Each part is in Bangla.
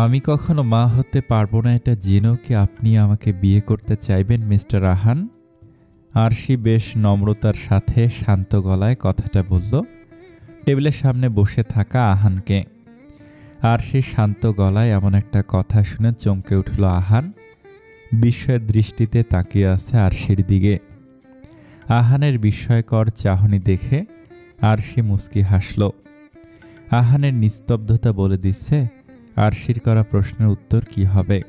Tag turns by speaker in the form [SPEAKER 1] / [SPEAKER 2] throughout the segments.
[SPEAKER 1] আমি কখনো মা হতে পারবো না এটা জেনেও কি আপনি আমাকে বিয়ে করতে চাইবেন মিস্টার আহান? আরশি বেশ নম্রতার সাথে শান্ত গলায় কথাটা বলল টেবিলের সামনে বসে থাকা আহানকে। আরশির শান্ত গলায় এমন একটা কথা শুনে চমকে উঠল আহান। বিস্ময়ের দৃষ্টিতে তাকিয়ে আছে আরশির দিকে। আহানের বিস্ময়কর চাহনি দেখে আরশি মুচকি হাসল। আহানের নিস্তব্ধতা বলে দিচ্ছে আরশির করা প্রশ্নের উত্তর কি হবে,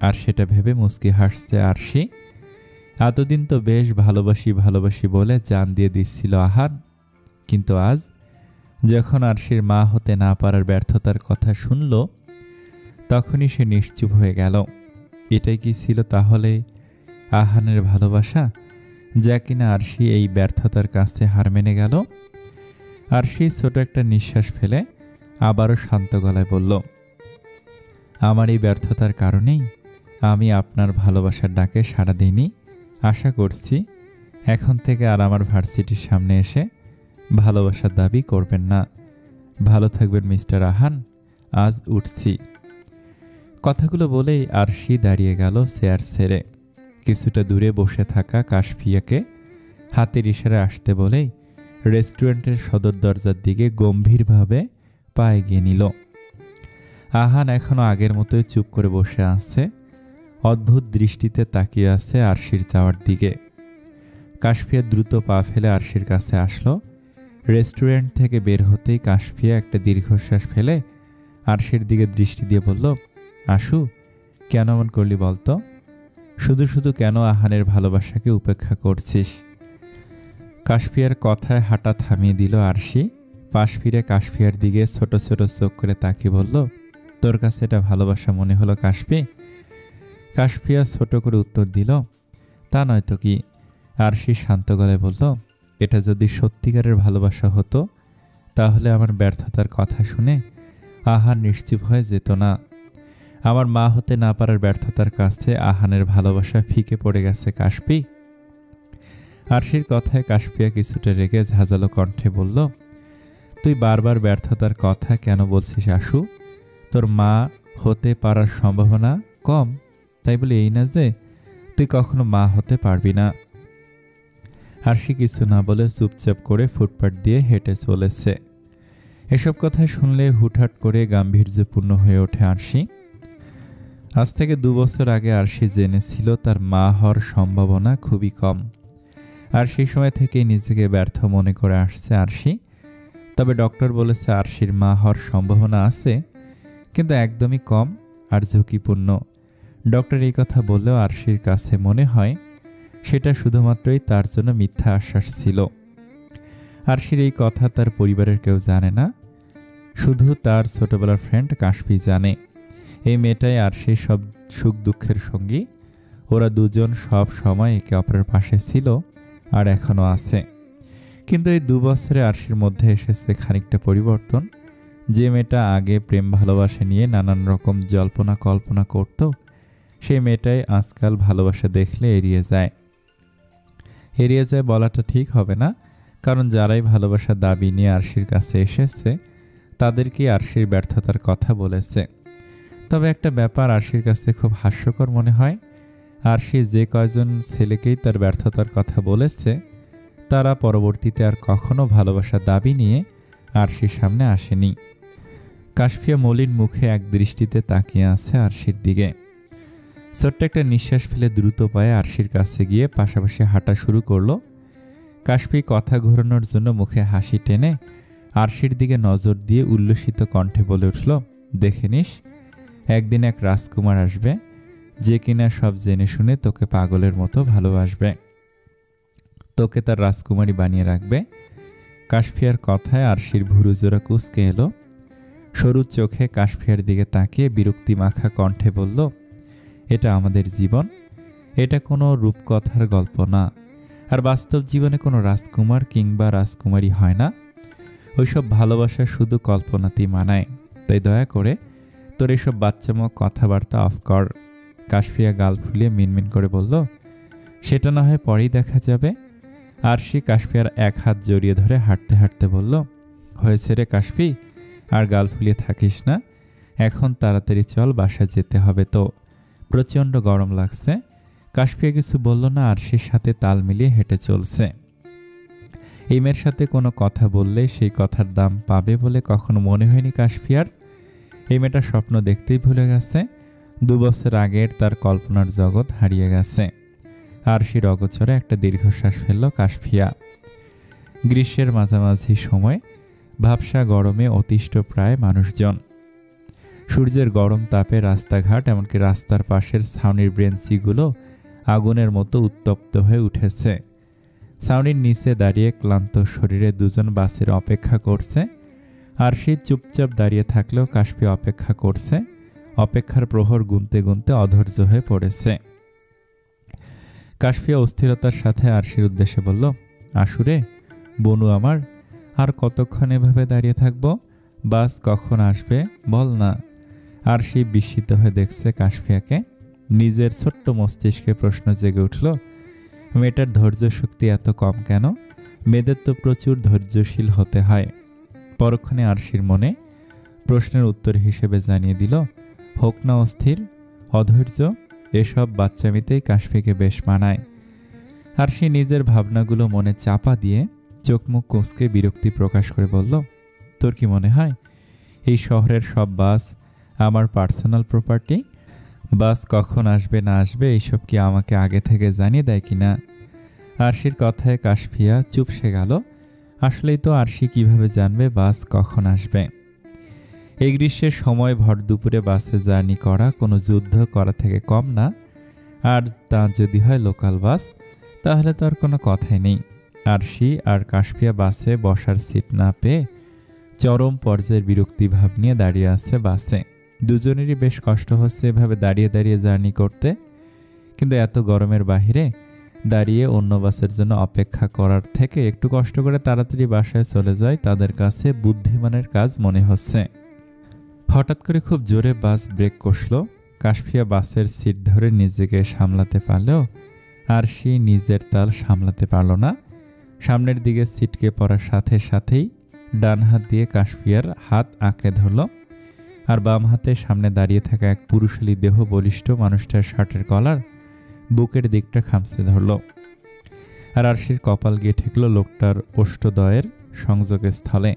[SPEAKER 1] আর সেটা ভেবে মুচকি হাসছে আরশি। এতদিন তো বেশ ভালোবাসি ভালোবাসি বলে জান দিয়ে দিচ্ছিল আহান, কিন্তু আজ যখন আরশির মা হতে না পারার ব্যর্থতার কথা শুনল তখনই সে নিশ্চুপ হয়ে গেল। এটাই কি ছিল তাহলে আহানের ভালোবাসা, যা কিনা আরশি এই ব্যর্থতার কাছে হার মেনে গেল? আরশি ছোট একটা নিঃশ্বাস ফেলে আবারও শান্ত গলায় বলল, আমার এই ব্যর্থতার কারণেই আমি আপনার ভালোবাসার ডাকে সাড়া দিইনি। আশা করছি এখন থেকে আর আমার ভার্সিটির সামনে এসে ভালোবাসার দাবি করবেন না। ভালো থাকবেন মিস্টার আহান, আজ উঠছি। কথাগুলো বলেই আরশি দাঁড়িয়ে গেল চেয়ার ছেড়ে। কিছুটা দূরে বসে থাকা কাশফিয়াকে হাতের ইশারায় আসতে বলেই রেস্টুরেন্টের সদর দরজার দিকে গম্ভীরভাবে পা এগিয়ে নিল। আহান এখনো আগের মতোই চুপ করে বসে আছে, অদ্ভুত দৃষ্টিতে তাকিয়ে আছে আরশির যাওয়ার দিকে। কাশফিয়া দ্রুত পা ফেলে আরশির কাছে আসলো। রেস্টুরেন্ট থেকে বের হতেই কাশফিয়া একটা দীর্ঘশ্বাস ফেলে আরশির দিকে দৃষ্টি দিয়ে বলল, আশু, কেন এমন করলি বলতো? শুধু শুধু কেন আহানের ভালোবাসাকে উপেক্ষা করছিস? কাশফিয়ার কথায় হাঁটা থামিয়ে দিল আরশি। পাশ ফিরে কাশফিয়ার দিকে ছোট ছোট চোখ করে তাকিয়ে বলল, তোর কাছে এটা ভালোবাসা মনে হলো কাশফি? কাশফিয়া ছোট করে উত্তর দিল, তা নয় তো কি। আরশি শান্ত গলায় বলল, এটা যদি সত্যিকারের ভালোবাসা হতো তাহলে আমার ব্যর্থতার কথা শুনে আহান নিশ্চুপ হয়ে যেত না। আমার মা হতে না পারার ব্যর্থতার কাছে আহানের ভালোবাসা ফিকে পড়ে গেছে কাশফি। আরশির কথায় কাশফিয়া কিছুটা রেগে ঝাঁঝালো কণ্ঠে বলল, তুই বারবার ব্যর্থতার কথা কেন বলছিস আশু? তোর মা হতে পারার সম্ভাবনা কম, তাই বলে এই না যে তুই কখনো মা হতে পারবি না। আরশি কিছু না বলে চুপচাপ করে ফুটপাত দিয়ে হেঁটে চলেছে। এসব কথা শুনলে হুটহাট করে গাম্ভীর্যপূর্ণ হয়ে ওঠে আরশি। আজ থেকে 2 বছর আগে আরশি জেনেছিল তার মা হওয়ার সম্ভাবনা খুবই কম, আর সেই সময় থেকেই নিজেকে ব্যর্থ মনে করে আসছে আরশি। তবে ডক্টর বলেছে আরশির মা হওয়ার সম্ভাবনা আছে, কিন্তু একদমই কম আর ঝুঁকিপূর্ণ। ডক্টর এই কথা বললেও আরশির কাছে মনে হয় সেটা শুধুমাত্রই তার জন্য মিথ্যা আশ্বাস ছিল। আরশির এই কথা তার পরিবারের কেউ জানে না, শুধু তার ছোটবেলার ফ্রেন্ড কাশফি জানে। এই মেয়েটাই আরশির সব সুখ দুঃখের সঙ্গী। ওরা দুজন সব সময় একে অপরের পাশে ছিল আর এখনও আছে। কিন্তু এই 2 বছরে আরশির মধ্যে এসেছে খানিকটা পরিবর্তন। যে মেয়েটা আগে প্রেম ভালোবাসা নিয়ে নানান রকম জল্পনা কল্পনা করত, সেই মেয়েটাই আজকাল ভালোবাসা দেখলে এড়িয়ে যায়। এড়িয়ে যায় বলাটা ঠিক হবে না, কারণ যারাই ভালোবাসার দাবি নিয়ে আরশির কাছে এসেছে তাদেরকেই আরশির ব্যর্থতার কথা বলেছে। তবে একটা ব্যাপার আরশির কাছে খুব হাস্যকর মনে হয়, আরশি যে কয়জন ছেলেকেই তার ব্যর্থতার কথা বলেছে তারা পরবর্তীতে আর কখনো ভালোবাসার দাবি নিয়ে আরশির সামনে আসেনি। কাশফিয়া মলিন মুখে এক দৃষ্টিতে তাকিয়ে আছে আরশির দিকে। ছোট্ট একটা নিঃশ্বাস ফেলে দ্রুত পায়ে আরশির কাছে গিয়ে পাশাপাশি হাঁটা শুরু করলো। কাশফি কথা ঘোরানোর জন্য মুখে হাসি টেনে আরশির দিকে নজর দিয়ে উল্লসিত কণ্ঠে বলে উঠল, দেখে নিস, একদিন এক রাজকুমার আসবে যে কিনা সব জেনে শুনে তোকে পাগলের মতো ভালোবাসবে, তোকে তার রাজকুমারী বানিয়ে রাখবে। কাশফিয়ার কথায় আরশির ভুরুজোড়া কুঁচকে এলো। সরু চোখে কাশফিয়ার দিকে তাকিয়ে বিরক্তি মাখা কণ্ঠে বলল, এটা আমাদের জীবন, এটা কোনো রূপকথার গল্প না। আর বাস্তব জীবনে কোনো রাজকুমার কিংবা রাজকুমারী হয় না। ওইসব ভালোবাসা শুধু কল্পনাতেই মানায়। তাই দয়া করে তোর এসব বাচ্চামো কথাবার্তা অফ কর। কাশফিয়া গাল ফুলিয়ে মিনমিন করে বলল, সেটা না হয় পরেই দেখা যাবে। আরশি কাশফিয়ার এক হাত জড়িয়ে ধরে হাঁটতে হাঁটতে বলল, হয়েছে রে কাশফি, আর গাল ফুলিয়ে থাকিস না। এখন তাড়াতাড়ি চল, বাসায় যেতে হবে তো। প্রচণ্ড গরম লাগছে। কাশফিয়া কিছু বলল না, আরশির সাথে তাল মিলিয়ে হেঁটে চলছে। এই মেয়ের সাথে কোনো কথা বললে সেই কথার দাম পাবে বলে কখনো মনে হয়নি কাশফিয়ার। এই মেয়েটা স্বপ্ন দেখতেই ভুলে গেছে। 2 বছর আগের তার কল্পনার জগৎ হারিয়ে গেছে। আরশির অগোচরে একটা দীর্ঘশ্বাস ফেলল কাশফিয়া। গ্রীষ্মের মাঝামাঝি সময়, ভাবসা গরমে অতিষ্ঠ প্রায় মানুষজন। সূর্যের গরম তাপে রাস্তাঘাট, এমনকি রাস্তার পাশের ছাউনির বেঞ্চিগুলো আগুনের মতো উত্তপ্ত হয়ে উঠেছে। ছাউনির নিচে দাঁড়িয়ে ক্লান্ত শরীরে দুজন বাসের অপেক্ষা করছে। আরশি চুপচাপ দাঁড়িয়ে থাকলেও কাশফিয়া অপেক্ষা করছে। অপেক্ষার প্রহর গুনতে গুনতে অধৈর্য হয়ে পড়েছে। কাশফিয়া অস্থিরতার সাথে আরশির উদ্দেশ্যে বলল, আশুরে বনু আমার, আর কতক্ষণ এভাবে দাঁড়িয়ে থাকবো? বাস কখন আসবে বল না। আরশি বিস্মিত হয়ে দেখছে কাশফিয়াকে। নিজের ছোট্ট মস্তিষ্কে প্রশ্ন জেগে উঠল, মেয়েটার ধৈর্য শক্তি এত কম কেন? মেয়েদের তো প্রচুর ধৈর্যশীল হতে হয়। পরক্ষণে আরশির মনে প্রশ্নের উত্তর হিসেবে জানিয়ে দিল, হোক না অস্থির, অধৈর্য, এসব বাচ্চামিতেই কাশফিকে বেশ মানায়। আরশি নিজের ভাবনাগুলো মনে চাপা দিয়ে চোখ মুখ কুঁচকে বিরক্তি প্রকাশ করে বলল, তোর কি মনে হয় এই শহরের সব বাস আমার পার্সোনাল প্রপার্টি? বাস কখন আসবে না আসবে এইসব কি আমাকে আগে থেকে জানিয়ে দেয় কিনা? আরশির কথায় কাশফিয়া চুপসে গেল। আসলেই তো আরশি কিভাবে জানবে বাস কখন আসবে? এই গ্রীষ্মের সময় ভর দুপুরে বাসে জার্নি করা কোনো যুদ্ধ করা থেকে কম না। আর তা যদি হয় লোকাল বাস, তাহলে তো আর কোনো কথাই নেই। আরশি আর কাশফিয়া বাসে বসার সিট না পেয়ে চরম পর্যায়ের বিরক্তি ভাব নিয়ে দাঁড়িয়ে আছে বাসে। দুজনেরই বেশ কষ্ট হচ্ছে এভাবে দাঁড়িয়ে দাঁড়িয়ে জার্নি করতে। কিন্তু এত গরমের বাহিরে দাঁড়িয়ে অন্য বাসের জন্য অপেক্ষা করার থেকে একটু কষ্ট করে তাড়াতাড়ি বাসায় চলে যায় তাদের কাছে বুদ্ধিমানের কাজ মনে হচ্ছে। হঠাৎ করে খুব জোরে বাস ব্রেক কষল। কাশফিয়া বাসের সিট ধরে নিজেকে সামলাতে পারলেও আরশি নিজের তাল সামলাতে পারল না। সামনের দিকে সিটকে পড়ার সাথে সাথেই ডান হাত দিয়ে কাশফিয়ার হাত আঁকড়ে ধরল, আর বাম হাতে সামনে দাঁড়িয়ে থাকা এক পুরুষালী দেহ বলিষ্ঠ মানুষটার শার্টের কলার বুকের দিকটা খামচে ধরল। আর আরশির কপাল গিয়ে ঠেকল লোকটার ওষ্ঠদ্বয়ের সংযোগের স্থলে।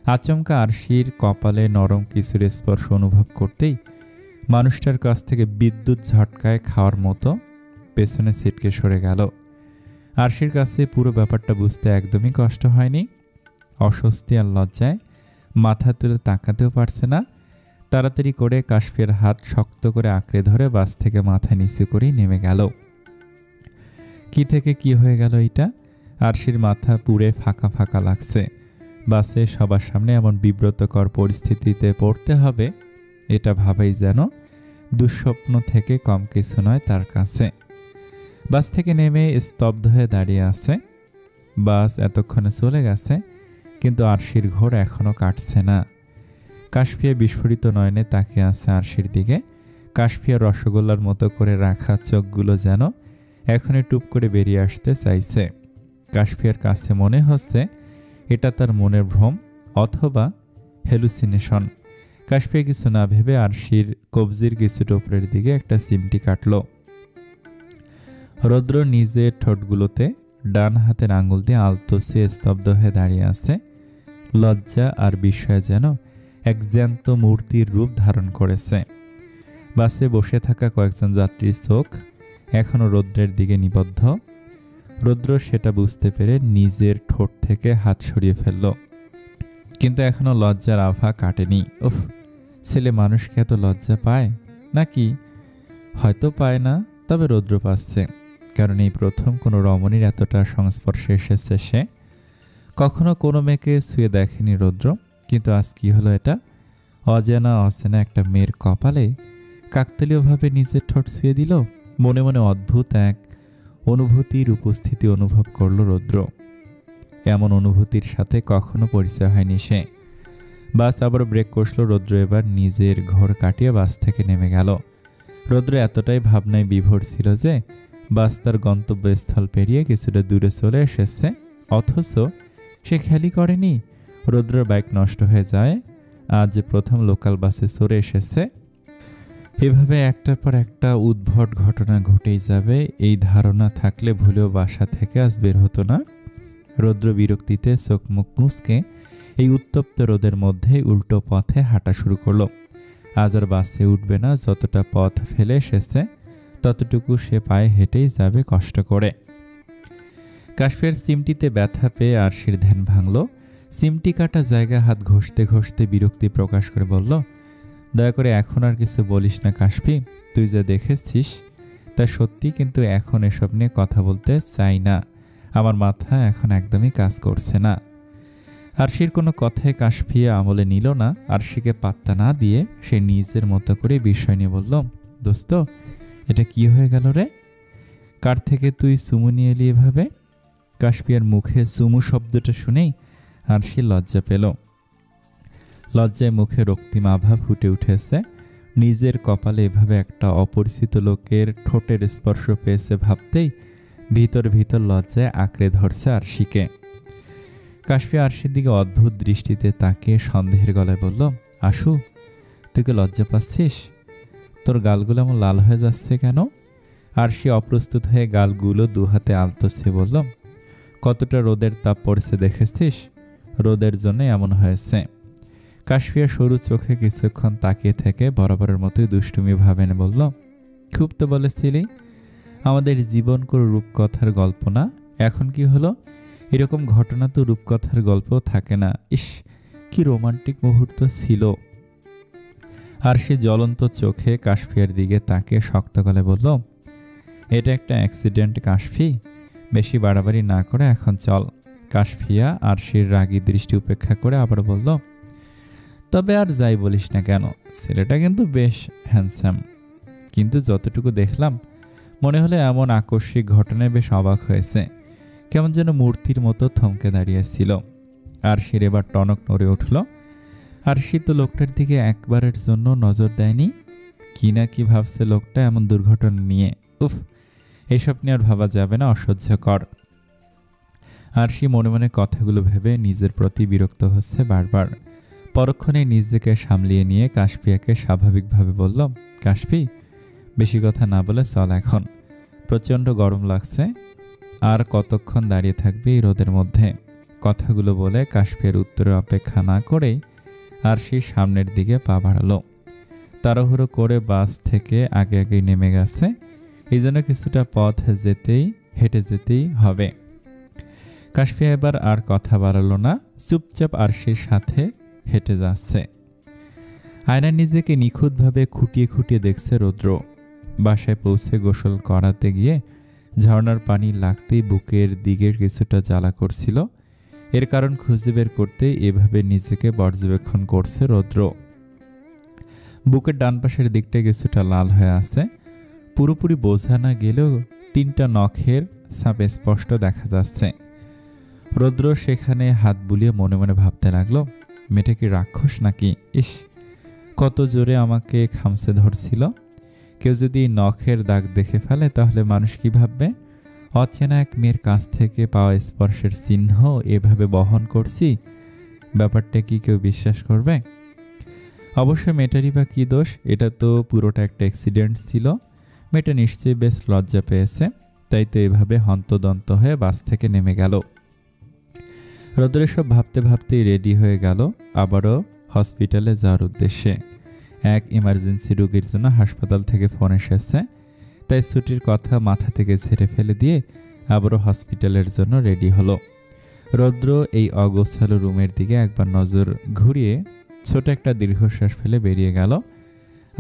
[SPEAKER 1] আচমকা আরশির কপালে নরম কিছুর স্পর্শ অনুভব করতেই মানুষটার কাছ থেকে বিদ্যুৎ ঝটকায় খাওয়ার মতো পেছনে সিটকে সরে গেল। আরশির কাছে পুরো ব্যাপারটা বুঝতে একদমই কষ্ট হয়নি। অস্বস্তি আর লজ্জায় মাথা তুলে তাকাতেও পারছে না। তাড়াতাড়ি করে কাশফিয়ার হাত শক্ত করে আঁকড়ে ধরে বাস থেকে মাথা নিচু করেই নেমে গেল। কি থেকে কি হয়ে গেল এটা? আরশির মাথা পুড়ে ফাঁকা ফাঁকা লাগছে। বাসে সবার সামনে এমন বিব্রতকর পরিস্থিতিতে পড়তে হবে, এটা ভাবাই যেন দুঃস্বপ্ন থেকে কম কিছু নয় তার কাছে। বাস থেকে নেমে স্তব্ধ হয়ে দাঁড়িয়ে আছে। বাস এতক্ষণে চলে গেছে, কিন্তু আরশির ঘোর এখনো কাটছে না। কাশফিয়া বিস্ফোরিত নয়নে তাকিয়ে আছে আরশির দিকে। কাশফিয়া রসগোল্লার মতো করে রাখা চোখগুলো যেন এখনই টুপ করে বেরিয়ে আসতে চাইছে। কাশফিয়ার কাছে মনে হচ্ছে এটা তার মনের ভ্রম অথবা হ্যালুসিনেশন। কাশফিয়া কিছু না ভেবে আরশির কবজির কিছু টোপরের দিকে একটা চিমটি কাটল। রৌদ্র নিজের ঠোঁটগুলোতে ডান হাতের আঙুল দিয়ে আলতো ছুঁয়ে স্তব্ধ হয়ে দাঁড়িয়ে আছে। লজ্জা আর বিস্ময় যেন এক জ্যান্ত মূর্তির রূপ ধারণ করেছে। বাসে বসে থাকা কয়েকজন যাত্রীর চোখ এখনো রৌদ্রের দিকে নিবদ্ধ। রৌদ্র সেটা বুঝতে পেরে নিজের ঠোঁট থেকে হাত সরিয়ে ফেলল, কিন্তু এখনো লজ্জার আভা কাটেনি। উফ, ছেলে মানুষকে এত লজ্জা পায় নাকি? হয়তো পায় না, তবে রৌদ্র পাচ্ছে, কারণ এই প্রথম কোনো রমণীর এতটা সংস্পর্শে এসেছে সে। কখনো কোনো মেয়েকে ছুঁয়ে দেখেনি রৌদ্র, কিন্তু আজ কি হলো এটা? অজানা অচেনা একটা মেয়ের কপালে কাকতালীয়ভাবে নিজের ঠোঁট ছুঁয়ে দিল। মনে মনে অদ্ভুত এক অনুভূতির উপস্থিতি অনুভব করল রৌদ্র। এমন অনুভূতির সাথে কখনো পরিচয় হয়নি সে। বাস আবার ব্রেক কষল। রৌদ্র এবার নিজের ঘোর কাটিয়ে বাস থেকে নেমে গেল। রৌদ্র এতটাই ভাবনায় বিভোর ছিল যে বাস তার গন্তব্যস্থল পেরিয়ে কিছুটা দূরে চলে এসেছে, অথচ সে খেয়ালই করেনি রৌদ্রের বাইক নষ্ট হয়ে যায় আজ প্রথম লোকাল বাসে চড়ে এসেছে। এভাবে একটার পর একটা উদ্ভট ঘটনা ঘটেই যাবে, এই ধারণা থাকলে ভুলেও বাসা থেকে আজ বের হতো না। রৌদ্র বিরক্তিতে চোখ মুখ মুচকে এই উত্তপ্ত রোদের মধ্যে উল্টো পথে হাঁটা শুরু করলো। আজ আর বাসে উঠবে না, যতটা পথ ফেলে এসেছে ততটুকু সে পায়ে হেঁটেই যাবে কষ্ট করে। কাশফিয়ার সিমটিতে ব্যথা পেয়ে আরশির ধ্যান ভাঙল। সিমটি কাটা জায়গা হাত ঘষতে ঘষতে বিরক্তি প্রকাশ করে বলল, দয়া করে এখন আর কিছু বলিস না কাশফি, তুই যা দেখেছিস তা সত্যি, কিন্তু এখন এসব নিয়ে কথা বলতে চাই না, আমার মাথা এখন একদমই কাজ করছে না। আরশির কোনো কথায় কাশফিয়া আমলে নিল না। আরশিকে পাত্তা না দিয়ে সে নিজের মতো করে বিষয় নিয়ে বলল, দোস্ত এটা কি হয়ে গেল রে? কার থেকে তুই চুমু নিয়ে এলি এভাবে? কাশফিয়ার মুখে চুমু শব্দটা শুনেই আরশি লজ্জা পেল। লজ্জায় মুখে রক্তিম আভা ফুটে উঠেছে। নিজের কপালে এভাবে একটা অপরিচিত লোকের ঠোঁটের স্পর্শ পেয়েছে ভাবতেই ভিতর ভিতর লজ্জায় আঁকড়ে ধরছে আরশিকে। কাশফিয়া আরশির দিকে অদ্ভুত দৃষ্টিতে তাকিয়ে সন্দেহের গলায় বলল, আশু তুই কি লজ্জা পাচ্ছিস? তোর গালগুলো এমন লাল হয়ে যাচ্ছে কেন? আরশি অপ্রস্তুত হয়ে গালগুলো দুহাতে আলতোছে বলল, কতটা রোদের তাপ পড়েছে দেখেছিস, রোদের জন্য এমন হয়েছে। কাশফিয়া সরু চোখে কিছুক্ষণ তাকিয়ে থেকে বরাবরের মতোই দুষ্টুমি ভাবেন বলল, খুব তো বলেছিলি আমাদের জীবন কোনো রূপকথার গল্প না, এখন কি হলো? এরকম ঘটনা তো রূপকথার গল্প থাকে না। ইস কি রোমান্টিক মুহূর্ত ছিল। আর সে জ্বলন্ত চোখে কাশফিয়ার দিকে তাকিয়ে শক্ত গলায় বলল, এটা একটা অ্যাক্সিডেন্ট কাশফি, বেশি বাড়াবাড়ি না করে এখন চল। কাশফিয়া আরশির রাগী দৃষ্টি উপেক্ষা করে আবার বলল, তবে আর যাই বলিস না কেন, ছেলেটা কিন্তু বেশ হ্যান্ডসাম, কিন্তু যতটুকু দেখলাম মনে হলে এমন আকস্মিক ঘটনায় বেশ অবাক হয়েছে, কেমন যেন মূর্তির মতো থমকে দাঁড়িয়েছিল। আরশির এবার টনক নড়ে উঠল। আরশি তো লোকটার দিকে একবারের জন্য নজর দেয়নি, কি না কি ভাবছে লোকটা এমন দুর্ঘটনা নিয়ে। উফ, এসব নিয়ে আর ভাবা যাবে না, অসহ্যকর। আরশি মনে মনে কথাগুলো ভেবে নিজের প্রতি বিরক্ত হচ্ছে বারবার। পরক্ষণে নিজেকে সামলিয়ে নিয়ে কাশফিয়াকে স্বাভাবিকভাবে বলল, কাশফি বেশি কথা না বলে চল এখন, প্রচণ্ড গরম লাগছে, আর কতক্ষণ দাঁড়িয়ে থাকবি এই রোদের মধ্যে? কথাগুলো বলে কাশফিয়ার উত্তরের অপেক্ষা না করেই আরশি সামনের দিকে পা বাড়ালো। তাড়াহুড়ো করে বাস থেকে আগে আগেই নেমে গেছে, এই জন্য কিছুটা পথ হেঁটে যেতেই হবে। কাশফিয়া এবার আর কথা বাড়ালো না, চুপচাপ আরশির সাথে হেঁটে যাচ্ছে। আয়নায় নিজেকে নিখুঁতভাবে খুঁটিয়ে খুঁটিয়ে দেখছে রৌদ্র। বাসায় পৌঁছে গোসল করাতে গিয়ে ঝর্ণার পানি লাগতেই বুকের দিকের কিছুটা জ্বালা করছিল। এর কারণ খুঁজে বের করতে এভাবে নিজেকে পর্যবেক্ষণ করছে রৌদ্র। বুকের ডান পাশের দিকটা কিছুটা লাল হয়ে আছে, পুরোপুরি বোঝা না গেলেও 3টা নখের ছাপ স্পষ্ট দেখা যাচ্ছে। রৌদ্র সেখানে হাত বুলিয়ে মনে মনে ভাবতে লাগলো, মেয়েটা কি রাক্ষস নাকি? ইস, কত জোরে আমাকে খামছে ধরছিল। কেউ যদি নখের দাগ দেখে ফেলে তাহলে মানুষ কি ভাববে? অচেনা এক মেয়ের কাছ থেকে পাওয়া স্পর্শের চিহ্ন এভাবে বহন করছি, ব্যাপারটা কি কেউ বিশ্বাস করবে? অবশ্য মেয়েটারই বা কি দোষ, এটা তো পুরোটা একটা অ্যাক্সিডেন্ট ছিল। মেয়েটা নিশ্চয়ই বেশ লজ্জা পেয়েছে, তাই তো এভাবে হন্তদন্ত হয়ে বাস থেকে নেমে গেল। রৌদ্র সব ভাবতে ভাবতেই রেডি হয়ে গেল আবারও হসপিটালে যাওয়ার উদ্দেশ্যে। এক ইমার্জেন্সি রোগীর জন্য হাসপাতাল থেকে ফোন এসেছে, তাই ছুটির কথা মাথা থেকে ঝেড়ে ফেলে দিয়ে আবারও হসপিটালের জন্য রেডি হলো। রৌদ্র এই অগোছালো রুমের দিকে একবার নজর ঘুরিয়ে ছোট একটা দীর্ঘশ্বাস ফেলে বেরিয়ে গেল।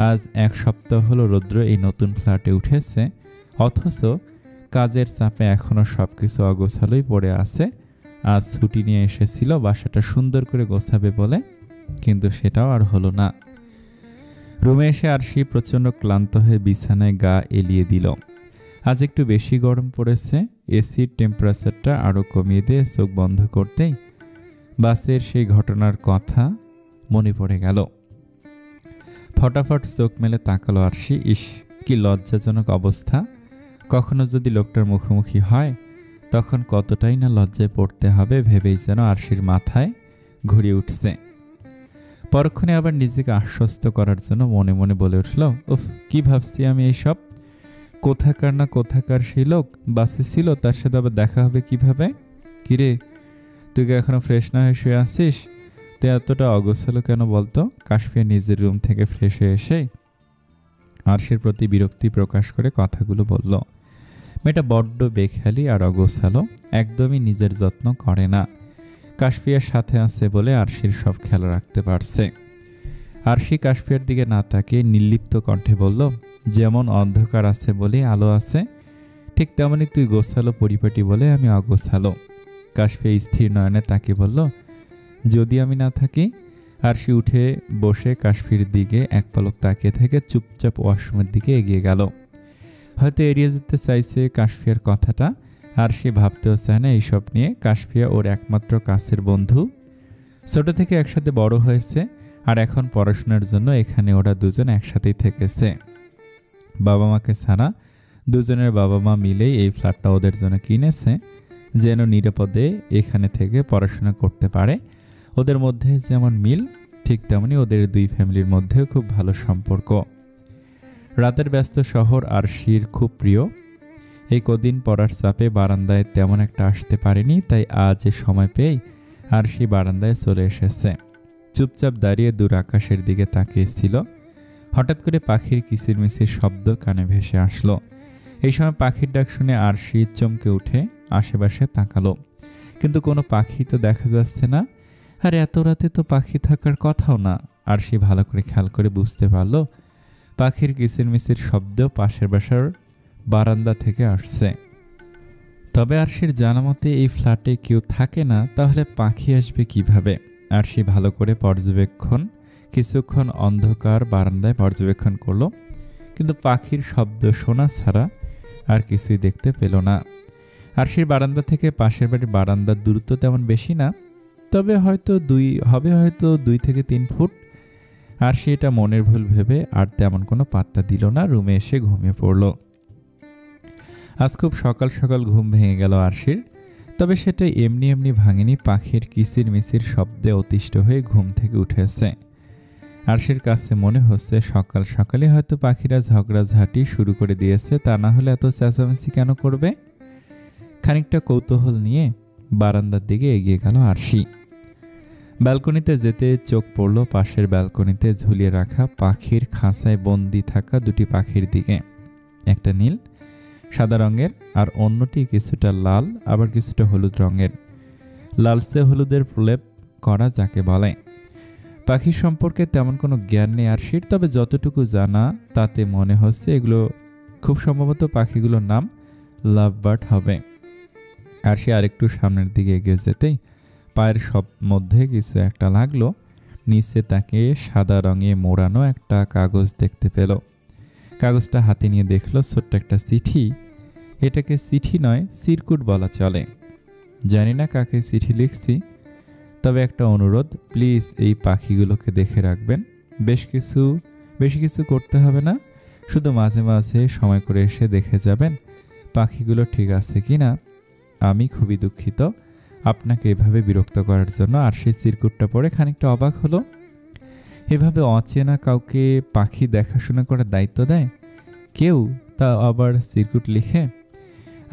[SPEAKER 1] আজ 1 সপ্তাহ হলো রৌদ্র এই নতুন ফ্ল্যাটে উঠেছে, অথচ কাজের চাপে এখনও সব কিছু অগোছালোই পড়ে আছে। আজ ছুটি নিয়ে এসেছিল বাসাটা সুন্দর করে গোছাবে বলে, কিন্তু সেটাও আর হলো না। রুমে এসে আরশি প্রচণ্ড ক্লান্ত হয়ে বিছানায় গা এলিয়ে দিল। আজ একটু বেশি গরম পড়েছে, এসির টেম্পারেচারটা আরও কমিয়ে দিয়ে চোখ বন্ধ করতেই বাসের সেই ঘটনার কথা মনে পড়ে গেল। ফটাফট চোখ মেলে তাকালো আরশি। ইস, কি লজ্জাজনক অবস্থা! কখনো যদি লোকটার মুখোমুখি হয় তখন কতটাই না লজ্জায় পড়তে হবে ভেবেই যেন আরশির মাথায় ঘুরিয়ে উঠছে। পরক্ষণে আবার নিজেকে আশ্বস্ত করার জন্য মনে মনে বলে উঠল, উফ, কি ভাবছি আমি এইসব? কোথাকার না কোথাকার সেই লোক বাসে ছিল, তার সাথে আবার দেখা হবে কিভাবে? কিরে, তুই কি এখনো ফ্রেশ না হয়ে শুয়ে আসিস? তুই এতটা অগোছালো কেন বলতো? কাশফিয়া নিজের রুম থেকে ফ্রেশ হয়ে এসে আরশির প্রতি বিরক্তি প্রকাশ করে কথাগুলো বলল। মেয়েটা বড্ড বেখেয়ালি আর অগোছালো, একদমই নিজের যত্ন করে না। কাশফিয়ার সাথে আছে বলে আরশির সব খেয়াল রাখতে পারছে। আরশি কাশফিয়ার দিকে না তাকিয়ে নির্লিপ্ত কণ্ঠে বলল, যেমন অন্ধকার আছে বলে আলো আছে, ঠিক তেমনি তুই গোছালো পরিপাটি বলে আমি অগোছালো। কাশফিয়া স্থির নয়নে তাকে বলল, যদি আমি না থাকি? আরশি উঠে বসে কাশফির দিকে এক পলক তাকিয়ে থেকে চুপচাপ ওয়াশরুমের দিকে এগিয়ে গেল। হয়তো এড়িয়ে যেতে চাইছে কাশফিয়ার কথাটা, আর সে ভাবতেও চায় না এইসব নিয়ে। কাশফিয়া ওর একমাত্র কাছের বন্ধু, ছোট থেকে একসাথে বড় হয়েছে, আর এখন পড়াশোনার জন্য এখানে ওরা দুজন একসাথেই থেকেছে। বাবা মাকে ছাড়া দুজনের বাবা মা মিলেই এই ফ্ল্যাটটা ওদের জন্য কিনেছে, যেন নিরাপদে এখানে থেকে পড়াশোনা করতে পারে। ওদের মধ্যে যেমন মিল, ঠিক তেমনি ওদের দুই ফ্যামিলির মধ্যেও খুব ভালো সম্পর্ক। রাতের ব্যস্ত শহর আরশির খুব প্রিয়। এই কদিন পড়ার চাপে বারান্দায় তেমন একটা আসতে পারেনি, তাই আজ সময় পেয়েই আরশি বারান্দায় চলে এসেছে। চুপচাপ দাঁড়িয়ে দূর আকাশের দিকে তাকিয়েছিল। হঠাৎ করে পাখির কিচিরমিচির শব্দ কানে ভেসে আসলো। এই সময় পাখির ডাক শুনে আরশি চমকে উঠে আশেপাশে তাকালো, কিন্তু কোনো পাখি তো দেখা যাচ্ছে না। আর এত রাতে তো পাখি থাকার কথাও না। আরশি ভালো করে খেয়াল করে বুঝতে পারলো পাখির কিচিরমিচির শব্দ পাশের বাসার বারান্দা থেকে আসছে। তবে আরশির জানা মতে এই ফ্ল্যাটে কেউ থাকে না, তাহলে পাখি আসবে কিভাবে? আরশি ভালো করে কিছুক্ষণ অন্ধকার বারান্দায় পর্যবেক্ষণ করলো, কিন্তু পাখির শব্দ শোনা ছাড়া আর কিছুই দেখতে পেল না। আরশির বারান্দা থেকে পাশের বাড়ির বারান্দার দূরত্ব তেমন বেশি না, তবে হয়তো 2 থেকে 3 ফুট। আরশি এটা মনের ভুল ভেবে আর তেমন কোনো পাত্তা দিল না, রুমে এসে ঘুমিয়ে পড়ল। আজ খুব সকাল সকাল ঘুম ভেঙে গেল আরশির, তবে সেটা এমনি ভাঙেনি, পাখির কিচিরমিচির শব্দে অতিষ্ঠ হয়ে ঘুম থেকে উঠেছে। আরশির কাছে মনে হচ্ছে সকাল সকালে হয়তো পাখিরা ঝগড়াঝাঁটি শুরু করে দিয়েছে, তা না হলে এত চেঁচামেচি কেন করবে? খানিকটা কৌতূহল নিয়ে বারান্দার দিকে এগিয়ে গেল আরশি। ব্যালকনিতে যেতে চোখ পড়ল পাশের ব্যালকনিতে ঝুলিয়ে রাখা পাখির খাঁচায় বন্দি থাকা 2টি পাখির দিকে। একটা নীল সাদা রঙের, আর অন্যটি কিছুটা লাল আবার কিছুটা হলুদ রঙের। লালচে হলুদের প্রলেপ করা যাকে বলে। পাখি সম্পর্কে তেমন কোনো জ্ঞান নেই আরশির, তবে যতটুকু জানা তাতে মনে হচ্ছে এগুলো খুব সম্ভবত পাখিগুলোর নাম লাভ বার্ড হবে। আরশি আরেকটু সামনের দিকে এগিয়ে যেতেই পায়ের সব মধ্যে কিছু একটা লাগলো। নিচে তাকে সাদা রঙে মোড়ানো একটা কাগজ দেখতে পেল। কাগজটা হাতে নিয়ে দেখলো ছোট্ট একটা চিঠি। এটাকে চিঠি নয়, চিরকুট বলা চলে। জানি না কাকে চিঠি লিখছি, তবে একটা অনুরোধ, প্লিজ এই পাখিগুলোকে দেখে রাখবেন। বেশি কিছু করতে হবে না, শুধু মাঝে মাঝে সময় করে এসে দেখে যাবেন পাখিগুলো ঠিক আছে কিনা। আমি খুবই দুঃখিত আপনাকে এভাবে বিরক্ত করার জন্য। আর সেই চিরকুটটা পড়ে খানিকটা অবাক হলো। এভাবে অচেনা কাউকে পাখি দেখাশোনা করার দায়িত্ব দেয় কেউ, তা আবার চিরকুট লিখে।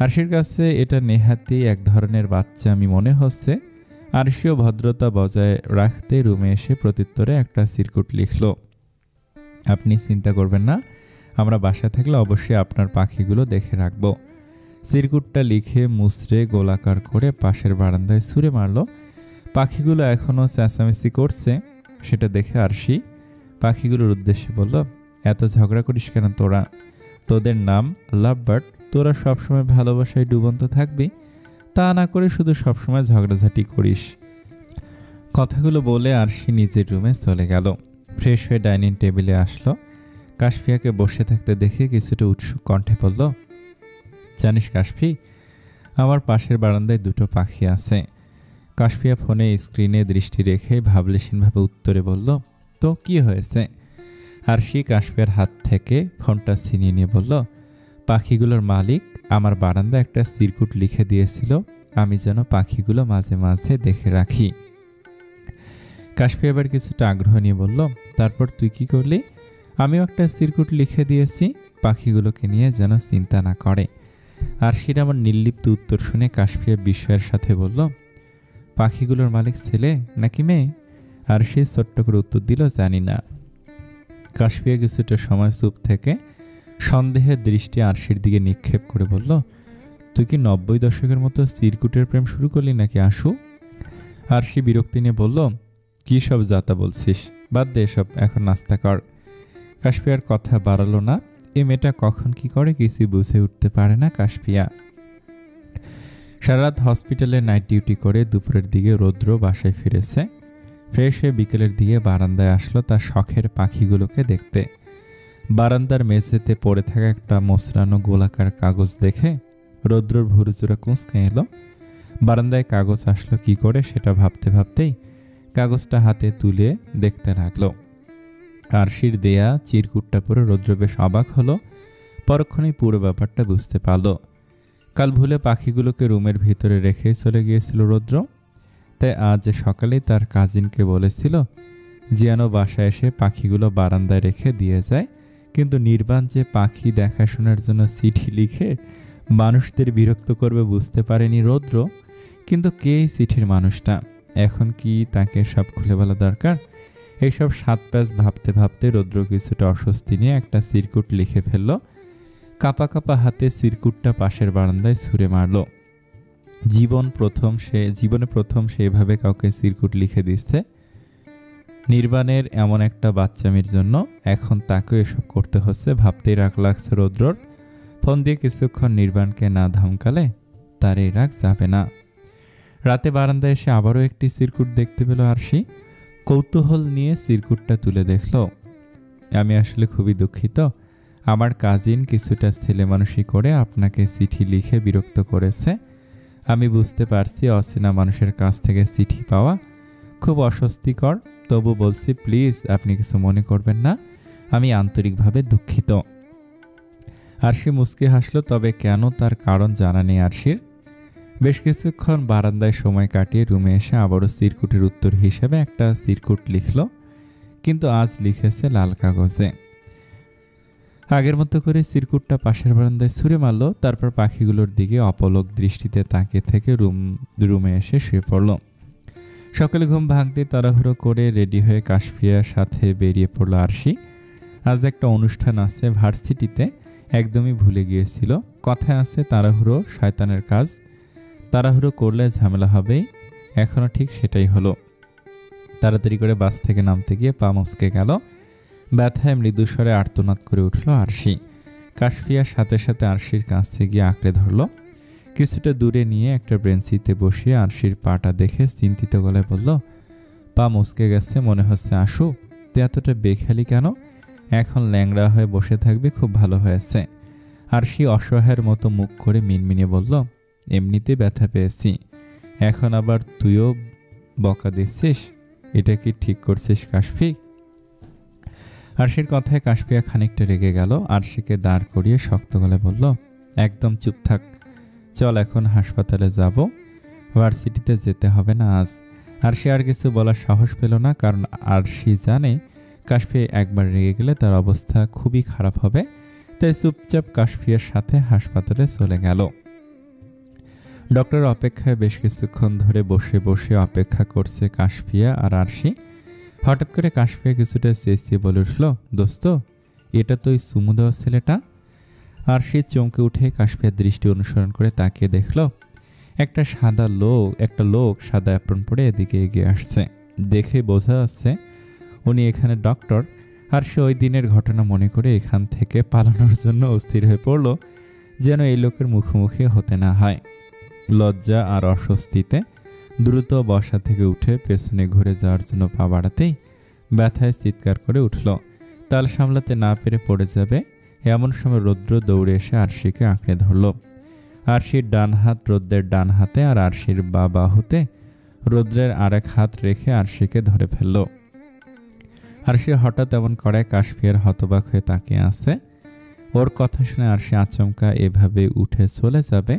[SPEAKER 1] আরশির কাছে এটা নেহাতি এক ধরনের বাচ্চামি মনে হচ্ছে। আরশিও ভদ্রতা বজায় রাখতে রুমে এসে প্রত্যুত্তরে একটা চিরকুট লিখল, আপনি চিন্তা করবেন না, আমরা বাসায় থাকলে অবশ্যই আপনার পাখিগুলো দেখে রাখবো। চিরকুটটা লিখে মুচড়ে গোলাকার করে পাশের বারান্দায় ছুঁড়ে মারল। পাখিগুলো এখনও চেঁচামেচি করছে, সেটা দেখে আরশি পাখিগুলোর উদ্দেশ্যে বলল, এত ঝগড়া করিস কেন তোরা? তোদের নাম লাভ বার্ড, তোরা সবসময় ভালোবাসায় ডুবন্ত থাকবি, তা না করে শুধু সবসময় ঝগড়াঝাটি করিস। কথাগুলো বলে আরশি নিজের রুমে চলে গেল। ফ্রেশ হয়ে ডাইনিং টেবিলে আসলো। কাশফিয়াকে বসে থাকতে দেখে কিছুটা উৎসুক কণ্ঠে বলল, জানিস কাশফি, আমার পাশের বারান্দায় 2টো পাখি আছে। কাশফিয়া ফোনে স্ক্রিনে দৃষ্টি রেখে ভাবলেশীনভাবে উত্তরে বলল, তো কি হয়েছে? আরশি কাশফিয়ার হাত থেকে ফোনটা ছিনিয়ে নিয়ে বলল, পাখিগুলোর মালিক আমার বারান্দায় একটা চিরকুট লিখে দিয়েছিল, আমি যেন পাখিগুলো মাঝে মাঝে দেখে রাখি। কাশফি এবার কিছুটা আগ্রহ নিয়ে বলল, তারপর তুই কি করলি? আমিও একটা সিরকুট লিখে দিয়েছি পাখিগুলোকে নিয়ে যেন চিন্তা না করে। আরশির আমার নির্লিপ্ত উত্তর শুনে কাশফিয়া বিস্ময়ের সাথে বলল, পাখিগুলোর মালিক ছেলে নাকি মেয়ে? আরশি ছোট্ট করে উত্তর দিল, জানি না। কাশফিয়া কিছুটা সময় চুপ থেকে সন্দেহের দৃষ্টি আরশির দিকে নিক্ষেপ করে বলল, তুই কি 90 দশকের মতো সিরকুটের প্রেম শুরু করলি নাকি আশু? আরশি বিরক্তি নিয়ে বলল, কি সব যাতা বলছিস, বাদ দে এসব, এখন নাস্তা কর। কাশফিয়ার কথা বাড়ালো না। এ মেয়েটা কখন কি করে কিছুই বুঝে উঠতে পারে না কাশফিয়া। সারারাত হসপিটালে নাইট ডিউটি করে দুপুরের দিকে রৌদ্র বাসায় ফিরেছে। ফ্রেশ হয়ে বিকেলের দিকে বারান্দায় আসলো তার শখের পাখিগুলোকে দেখতে। বারান্দার মেঝেতে পড়ে থাকা একটা মোচড়ানো গোলাকার কাগজ দেখে রৌদ্রর ভুরুচুরা কুঁচকে এলো। বারান্দায় কাগজ আসলো কি করে সেটা ভাবতে ভাবতেই কাগজটা হাতে তুলে দেখতে লাগলো। আরশির দেয়া চিরকুটটা পরে রৌদ্র বেশ অবাক হলো। পরক্ষণেই পুরো ব্যাপারটা বুঝতে পারল। কাল ভুলে পাখিগুলোকে রুমের ভিতরে রেখে চলে গিয়েছিল রৌদ্র। তাই আজ সকালেই তার কাজিনকে বলেছিল যেন বাসায় এসে পাখিগুলো বারান্দায় রেখে দিয়ে যায়। কিন্তু নির্বাণ যে পাখি দেখাশোনার জন্য চিঠি লিখে মানুষদের বিরক্ত করবে বুঝতে পারেনি রৌদ্র। কিন্তু কে এই চিঠির মানুষটা? এখন কি তাকে সব খুলে বলা দরকার? এইসব সাত প্যাচ ভাবতে ভাবতে রৌদ্র কিছুটা অস্বস্তি নিয়ে একটা সিরকুট লিখে ফেলল। কাঁপা কাঁপা হাতে সিরকুটটা পাশের বারান্দায় ছুঁড়ে মারল। জীবনে প্রথম সেভাবে কাউকে সিরকুট লিখে দিচ্ছে। নির্বাণের এমন একটা বাচ্চামির জন্য এখন তাকেও এসব করতে হচ্ছে ভাবতেই রাগ লাগছে রৌদ্রর। ফোন দিয়ে কিছুক্ষণ নির্বাণকে না ধমকালে তার এই রাগ যাবে না। রাতে বারান্দায় এসে আবারও একটি সিরকুট দেখতে পেল আরশি। কৌতূহল নিয়ে সিরকুটটা তুলে দেখল। আমি আসলে খুবই দুঃখিত, আমার কাজিন কিছুটা ছেলে মানুষই করে আপনাকে চিঠি লিখে বিরক্ত করেছে। আমি বুঝতে পারছি অচেনা মানুষের কাছ থেকে চিঠি পাওয়া খুব অস্বস্তিকর, তবু বলছি প্লিজ আপনি কিছু মনে করবেন না, আমি আন্তরিকভাবে দুঃখিত। আরশি মুচকি হাসল, তবে কেন তার কারণ জানা নেই আরশির। বেশ কিছুক্ষণ বারান্দায় সময় কাটিয়ে রুমে এসে আবারও সিরকুটের উত্তর হিসেবে একটা সিরকুট লিখল, কিন্তু আজ লিখেছে লাল কাগজে। আগের মতো করে সিরকুটটা পাশের বারান্দায় ছুঁড়ে মারল। তারপর পাখিগুলোর দিকে অপলক দৃষ্টিতে তাকিয়ে থেকে রুমে এসে শুয়ে পড়ল। সকালে ঘুম ভাঙতে তাড়াহুড়ো করে রেডি হয়ে কাশফিয়ার সাথে বেরিয়ে পড়ল আরশি। আজ একটা অনুষ্ঠান আছে ভার্সিটিতে, একদমই ভুলে গিয়েছিল। কথায় আছে তাড়াহুড়ো শয়তানের কাজ, তাড়াহুড়ো করলে ঝামেলা হবেই। এখনও ঠিক সেটাই হলো। তাড়াতাড়ি করে বাস থেকে নামতে গিয়ে পা মচকে গেল। ব্যথায় মৃদুস্বরে আর্তনাদ করে উঠল আরশি। কাশফিয়ার সাথে সাথে আরশির কাছে গিয়ে আঁকড়ে ধরল। কিছুটা দূরে নিয়ে একটা বেঞ্চিতে বসিয়ে আরশির পাটা দেখে চিন্তিত গলায় বলল, পা মচকে গেছে মনে হচ্ছে আশু, তুই এতটা বেখেয়ালি কেন? এখন ল্যাংড়া হয়ে বসে থাকবি, খুব ভালো হয়েছে। আরশি অসহায়ের মতো মুখ করে মিনমিনে বলল, এমনিতে ব্যথা পেয়েছি, এখন আবার তুইও বকা দিচ্ছিস? এটা কি ঠিক করছিস কাশফি? আরশির কথায় কাশফিয়া খানিকটা রেগে গেল। আরশিকে দাঁড় করিয়ে শক্ত গলায় বলল, একদম চুপ থাক, চল এখন হাসপাতালে যাব, ভার্সিটিতে যেতে হবে না আজ। আরশি আর কিছু বলার সাহস পেল না, কারণ আরশি জানে কাশফিয়া একবার রেগে গেলে তার অবস্থা খুবই খারাপ হবে। তাই চুপচাপ কাশফিয়ার সাথে হাসপাতালে চলে গেল। ডক্টর অপেক্ষায় বেশ কিছুক্ষণ ধরে বসে বসে অপেক্ষা করছে কাশফিয়া আর আরশি। হঠাৎ করে কাশফিয়া কিছুটা চেঁচিয়ে বলে উঠল, দোস্ত, এটা তো ওই সুমু দেওয়া ছেলেটা। আরশি চমকে উঠে কাশফিয়ার দৃষ্টি অনুসরণ করে তাকিয়ে দেখল একটা লোক সাদা অ্যাপ্রন পরে এদিকে এগিয়ে আসছে। দেখে বোঝা যাচ্ছে উনি এখানে ডক্টর। আরশি ওই দিনের ঘটনা মনে করে এখান থেকে পালানোর জন্য অস্থির হয়ে পড়ল, যেন এই লোকের মুখোমুখি হতে না হয়। লজ্জা আর অস্বস্তিতে দ্রুত বসা থেকে উঠে পেছনে ঘুরে যাওয়ার জন্য পা বাড়াতেই ব্যথায় চিৎকার করে উঠল। তাল সামলাতে না পেরে পড়ে যাবে এমন সময় রৌদ্র দৌড়ে এসে আরশিকে আঁকড়ে ধরল। আরশির ডান হাত রৌদ্রের ডান হাতে আর আরশির বাহুতে রৌদ্রের আরেক হাত রেখে আরশিকে ধরে ফেলল। আরশি হঠাৎ এমন করায় কাশফিয়ার হতবাক হয়ে তাকিয়ে আছে। ওর কথা শুনে আরশি আচমকা এভাবে উঠে চলে যাবে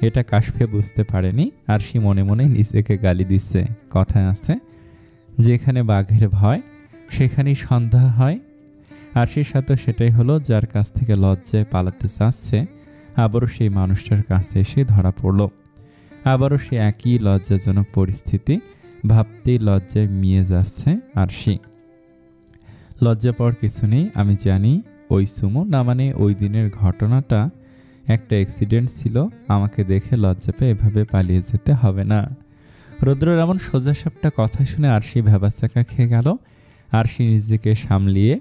[SPEAKER 1] এটা কাশফিয়া বুঝতে পারেনি। আরশি মনে মনে নিজেকে গালি দিচ্ছে। কথায় আছে, যেখানে বাঘের ভয় সেখানেই সন্ধ্যা হয়। আরশির সাথে সেটাই হলো, যার কাছ থেকে লজ্জায় পালাতে চাচ্ছে আবারও সেই মানুষটার কাছে এসে ধরা পড়ল। আবারও সে একই লজ্জাজনক পরিস্থিতি, ভাবতেই লজ্জায় মিয়ে যাচ্ছে আরশি। লজ্জা পাওয়ার কিছু নেই, আমি জানি ওই সুমো না মানে ওই দিনের ঘটনাটা একটা অ্যাক্সিডেন্ট ছিল, আমাকে দেখে লজ্জা পেয়ে এভাবে পালিয়ে যেতে হবে না। রুদ্রর এমন সোজাসাপটা কথা শুনে আরশি ভ্যাবাচাকা খেয়ে গেল। আরশি নিজেকে সামলিয়ে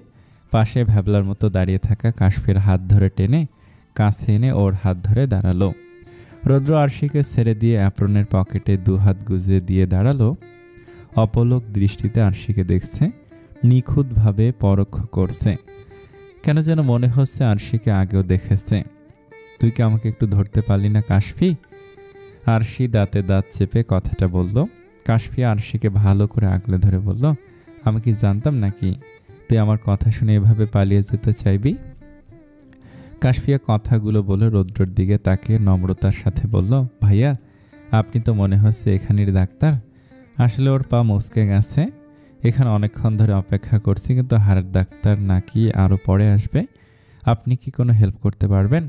[SPEAKER 1] পাশে ভ্যাবলার মতো দাঁড়িয়ে থাকা কাশফির হাত ধরে টেনে কাছে এনে ওর হাত ধরে দাঁড়ালো। রুদ্র আরশিকে ছেড়ে দিয়ে অ্যাপ্রনের পকেটে দুহাত গুজে দিয়ে দাঁড়ালো। অপলক দৃষ্টিতে আরশিকে দেখছে, নিখুঁতভাবে পরোক্ষ করছে। কেন যেন মনে হচ্ছে আরশিকে আগেও দেখেছে। তুই কি আমাকে একটু ধরতে পারলি না কাশফি? আরশি দাঁতে দাঁত চেপে কথাটা বলল। কাশফি আরশিকে ভালো করে আগলে ধরে বলল, আমি কি জানতাম নাকি তুই আমার কথা শুনে এভাবে পালিয়ে যেতে চাইবি? কাশফিয়া কথাগুলো বলে রৌদ্রর দিকে তাকিয়ে নম্রতার সাথে বলল, ভাইয়া আপনি তো মনে হচ্ছে এখানের ডাক্তার। আসলে ওর পা মচকে গেছে, এখানে অনেকক্ষণ ধরে অপেক্ষা করছি, কিন্তু হাড়ের ডাক্তার নাকি আরও পরে আসবে। আপনি কি কোনো হেল্প করতে পারবেন?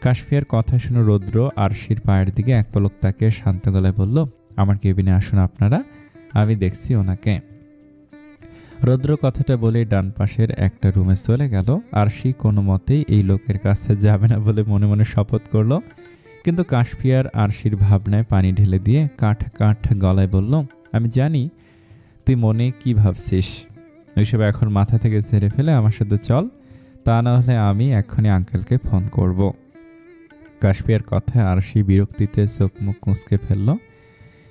[SPEAKER 1] কাশফিয়ার কথা শুনে রৌদ্র আরশির পায়ের দিকে এক পলক তাকিয়ে শান্ত গলায় বলল, আমার কেবিনে আসুন আপনারা, আমি দেখছি ওনাকে। রৌদ্র কথাটা বলে ডান পাশের একটা রুমে চলে গেল। আরশি কোনো মতেই এই লোকের কাছে যাবে না বলে মনে মনে শপথ করল, কিন্তু কাশফিয়ার আরশির ভাবনায় পানি ঢেলে দিয়ে কাঠ কাঠ গলায় বলল, আমি জানি তুই মনে কি ভাবছিস, ওইসব এখন মাথা থেকে ছেড়ে ফেলে আমার সাথে চল, তা না হলে আমি এক্ষুনি আঙ্কেলকে ফোন করব। কাশফিয়ার কথায় আরশি বিরক্তিতে চোখ মুখ কুঁচকে ফেলল।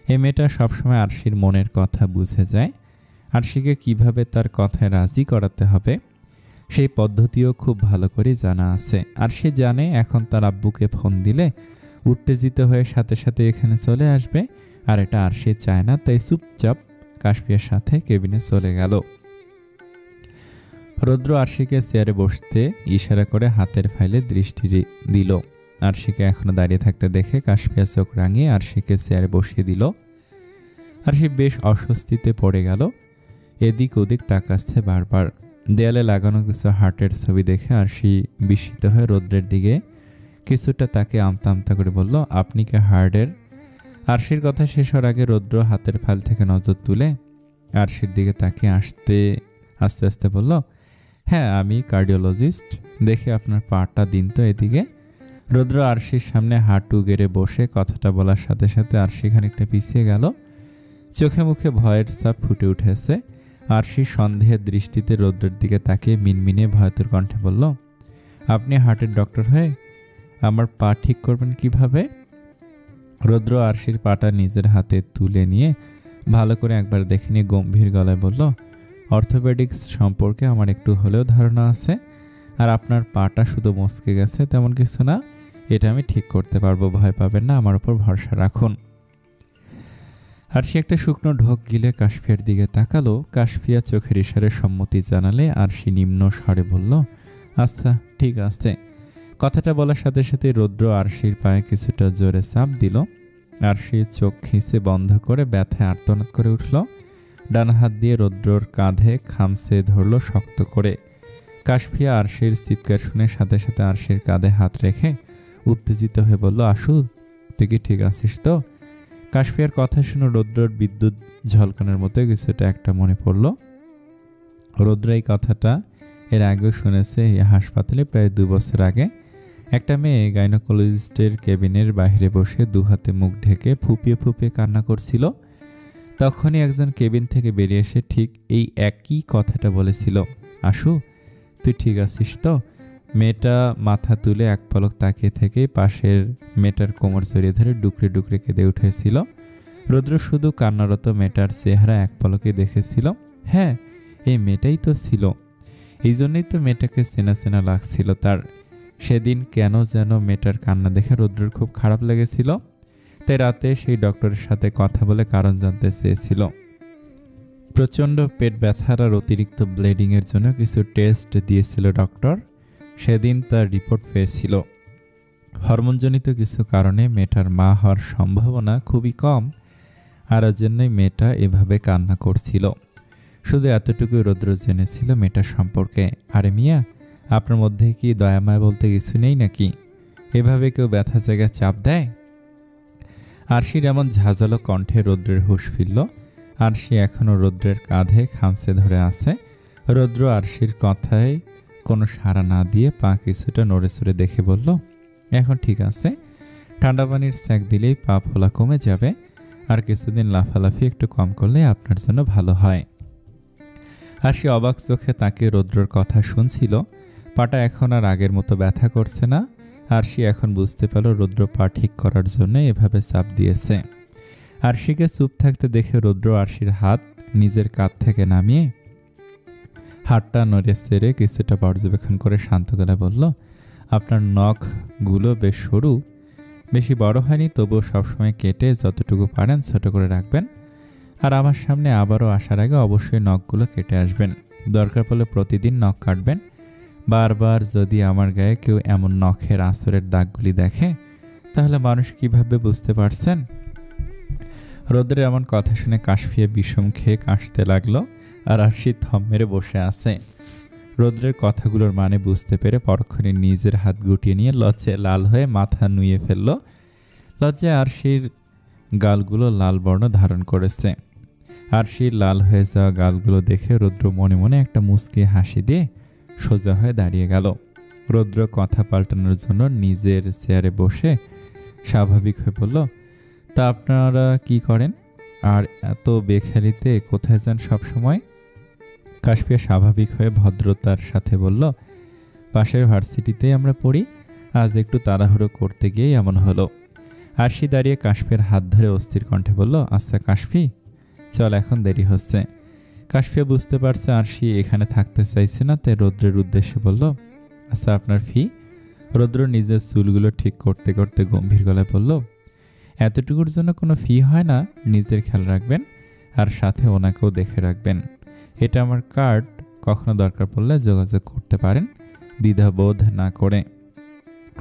[SPEAKER 1] এ মেয়েটা সবসময় আরশির মনের কথা বুঝে যায়। আরশিকে কিভাবে তার কথায় রাজি করাতে হবে সেই পদ্ধতিও খুব ভালো করে জানা আছে। আরশি জানে এখন তার আব্বুকে ফোন দিলে উত্তেজিত হয়ে সাথে সাথে এখানে চলে আসবে, আর এটা আরশি চায় না। তাই চুপচাপ কাশফিয়ার সাথে কেবিনে চলে গেল। রৌদ্র আরশিকে চেয়ারে বসতে ইশারা করে হাতের ফাইলে দৃষ্টি দিল। আরশিকে এখনো দাঁড়িয়ে থাকতে দেখে কাশফিয়া চোখ রাঙিয়ে আরশিকে চেয়ারে বসিয়ে দিল। আরশি বেশ অস্বস্তিতে পড়ে গেল। এদিক ওদিক তাকাচ্ছে বারবার। দেয়ালে লাগানো কিছু হার্টের ছবি দেখে আরশি বিস্মিত হয়ে রৌদ্রের দিকে কিছুটা তাকে আমতা আমতা করে বলল, আপনি কি হার্টের? আরশির কথা শেষ হওয়ার আগে রৌদ্র হাতের ফাইল থেকে নজর তুলে আরশির দিকে তাকিয়ে আস্তে আস্তে বলল, হ্যাঁ আমি কার্ডিওলজিস্ট, দেখে আপনার পাটা দিন তো এদিকে। রৌদ্র আরশির সামনে হাঁটু গেড়ে বসে কথাটা বলার সাথে সাথে আরশি খানিকটা পিছিয়ে গেল। চোখে মুখে ভয়ের ছাপ ফুটে উঠেছে। আরশি সন্দেহের দৃষ্টিতে রৌদ্রের দিকে তাকিয়ে মিনমিনে ভয়তুর কণ্ঠে বলল, আপনি হার্টের ডক্টর হয়ে আমার পা ঠিক করবেন কিভাবে? রৌদ্র আরশির পাটা নিজের হাতে তুলে নিয়ে ভালো করে একবার দেখে নিয়ে গম্ভীর গলায় বলল, অর্থোপেডিক্স সম্পর্কে আমার একটু হলেও ধারণা আছে, আর আপনার পাটা শুধু মচকে গেছে তেমন কিছু না, এটা আমি ঠিক করতে পারবো, ভয় পাবেন না, আমার উপর ভরসা রাখুন। আরশি একটা শুকনো ঢোক গিলে কাশফিয়ার দিকে তাকালো। কাশফিয়া চোখের ইশারে সম্মতি জানালে আরশি নিম্ন স্বরে বলল, আচ্ছা ঠিক আছে। কথাটা বলার সাথে সাথে রৌদ্র আরশির পায়ে কিছুটা জোরে চাপ দিল। আরশি চোখ খিঁচে বন্ধ করে ব্যথায় আর্তনাদ করে উঠল। ডান হাত দিয়ে রৌদ্রর কাঁধে খামছে ধরল শক্ত করে। কাশফিয়া আরশির চিৎকার শুনে সাথে সাথে আরশির কাঁধে হাত রেখে উত্তেজিত হয়ে বলল, আশু তুই কি ঠিক আছিস তো? কাশফিয়ার কথা শুনে রৌদ্রর বিদ্যুৎ ঝলকানোর মতো কিছুটা একটা মনে পড়ল। রৌদ্র এই কথাটা এর আগেও শুনেছে এই হাসপাতালে প্রায় 2 বছর আগে। একটা মেয়ে গাইনোকোলজিস্টের কেবিনের বাইরে বসে দুহাতে মুখ ঢেকে ফুপিয়ে ফুপিয়ে কান্না করছিল। তখনই একজন কেবিন থেকে বেরিয়ে এসে ঠিক এই একই কথাটা বলেছিল, আশু তুই ঠিক আছিস তো? মেয়েটা মাথা তুলে এক পলক তাকিয়ে থেকে পাশের মেয়েটার কোমর জড়িয়ে ধরে ডুকরে ডুকরে কেঁদে উঠেছিল। রৌদ্র শুধু কান্নারত মেয়েটার চেহারা এক পলকে দেখেছিল। হ্যাঁ এই মেয়েটাই তো ছিল, এই জন্যই তো মেয়েটাকে চেনা চেনা লাগছিল তার। সেদিন কেন যেন মেয়েটার কান্না দেখে রৌদ্রের খুব খারাপ লেগেছিল, তাই রাতে সেই ডক্টরের সাথে কথা বলে কারণ জানতে চেয়েছিল। প্রচণ্ড পেট ব্যথার আর অতিরিক্ত ব্লিডিংয়ের জন্য কিছু টেস্ট দিয়েছিল ডক্টর। সেদিন তার রিপোর্ট পেয়েছিল হরমোনজনিত কিছু কারণে মেয়েটার মা হওয়ার সম্ভাবনা খুবই কম। আর ওর জন্যই মেয়েটা এভাবে কান্না করছিল। শুধু এতটুকুই রৌদ্র জেনেছিল মেয়েটার সম্পর্কে। আরে মিয়া, আপনার মধ্যে কি দয়ামায়া বলতে কিছু নেই নাকি? এভাবে কেউ ব্যথা জায়গায় চাপ দেয়? আরশির এমন ঝাঁঝালো কণ্ঠে রৌদ্রের হুঁশ ফিরল। আরশি এখনও রৌদ্রের কাঁধে খামচে ধরে আছে। রৌদ্র আরশির কথায় কোনো সাড়া না দিয়ে পা কিছুটা নড়ে চড়ে দেখে বলল, এখন ঠিক আছে, ঠান্ডা পানির স্যাক দিলেই পা ফোলা কমে যাবে, আর কিছুদিন লাফালাফি একটু কম করলে আপনার জন্য ভালো হয়। আরশি অবাক চোখে তাকে রৌদ্রর কথা শুনছিল। পাটা এখন আর আগের মতো ব্যথা করছে না। আরশি এখন বুঝতে পারল রৌদ্র পা ঠিক করার জন্য এভাবে চাপ দিয়েছে। আরশিকে চুপ থাকতে দেখে রৌদ্র আরশির হাত নিজের কাঁধ থেকে নামিয়ে হাতটা নড়ে চেড়ে কিছুটা পর্যবেক্ষণ করে শান্ত গলায় বলল, আপনার নখগুলো বেশ সরু, বেশি বড় হয়নি, তবুও সবসময় কেটে যতটুকু পারেন ছোট করে রাখবেন। আর আমার সামনে আবারও আসার আগে অবশ্যই নখগুলো কেটে আসবেন। দরকার পড়লে প্রতিদিন নখ কাটবেন। বারবার যদি আমার গায়ে কেউ এমন নখের আঁচড়ের দাগগুলি দেখে তাহলে মানুষ কিভাবে বুঝতে পারছেন? রৌদ্রের এমন কথা শুনে কাশফিয়া বিষম খেয়ে কাশতে লাগলো। আর আরশি থম মেরে বসে আছে। রৌদ্রের কথাগুলোর মানে বুঝতে পেরে পরক্ষণে নিজের হাত গুটিয়ে নিয়ে লজ্জায় লাল হয়ে মাথা নুয়ে ফেলল। লজ্জায় আরশির গালগুলো লাল বর্ণ ধারণ করেছে। আরশির লাল হয়ে যাওয়া গালগুলো দেখে রৌদ্র মনে মনে একটা মুচকি হাসি দিয়ে সোজা হয়ে দাঁড়িয়ে গেল। রৌদ্র কথা পাল্টানোর জন্য নিজের চেয়ারে বসে স্বাভাবিক হয়ে বলল, তা আপনারা কি করেন? আর এত বেখালিতে কোথায় যান সবসময়? কাশফিয়া স্বাভাবিক হয়ে ভদ্রতার সাথে বলল, পাশের ভার্সিটিতেই আমরা পড়ি, আজ একটু তাড়াহুড়ো করতে গিয়েই এমন হলো। আরশি দাঁড়িয়ে কাশফিয়ার হাত ধরে অস্থির কণ্ঠে বলল, আচ্ছা কাশফি, চল, এখন দেরি হচ্ছে। কাশফিয়া বুঝতে পারছে আরশি এখানে থাকতে চাইছে না, তাই রৌদ্রের উদ্দেশ্যে বলল, আচ্ছা আপনার ফি? রৌদ্র নিজের চুলগুলো ঠিক করতে করতে গম্ভীর গলায় বলল, এতটুকুর জন্য কোনো ফি হয় না, নিজের খেয়াল রাখবেন আর সাথে ওনাকেও দেখে রাখবেন। এটা আমার কার্ড, কখনো দরকার পড়লে যোগাযোগ করতে পারেন দ্বিধাবোধ না করে।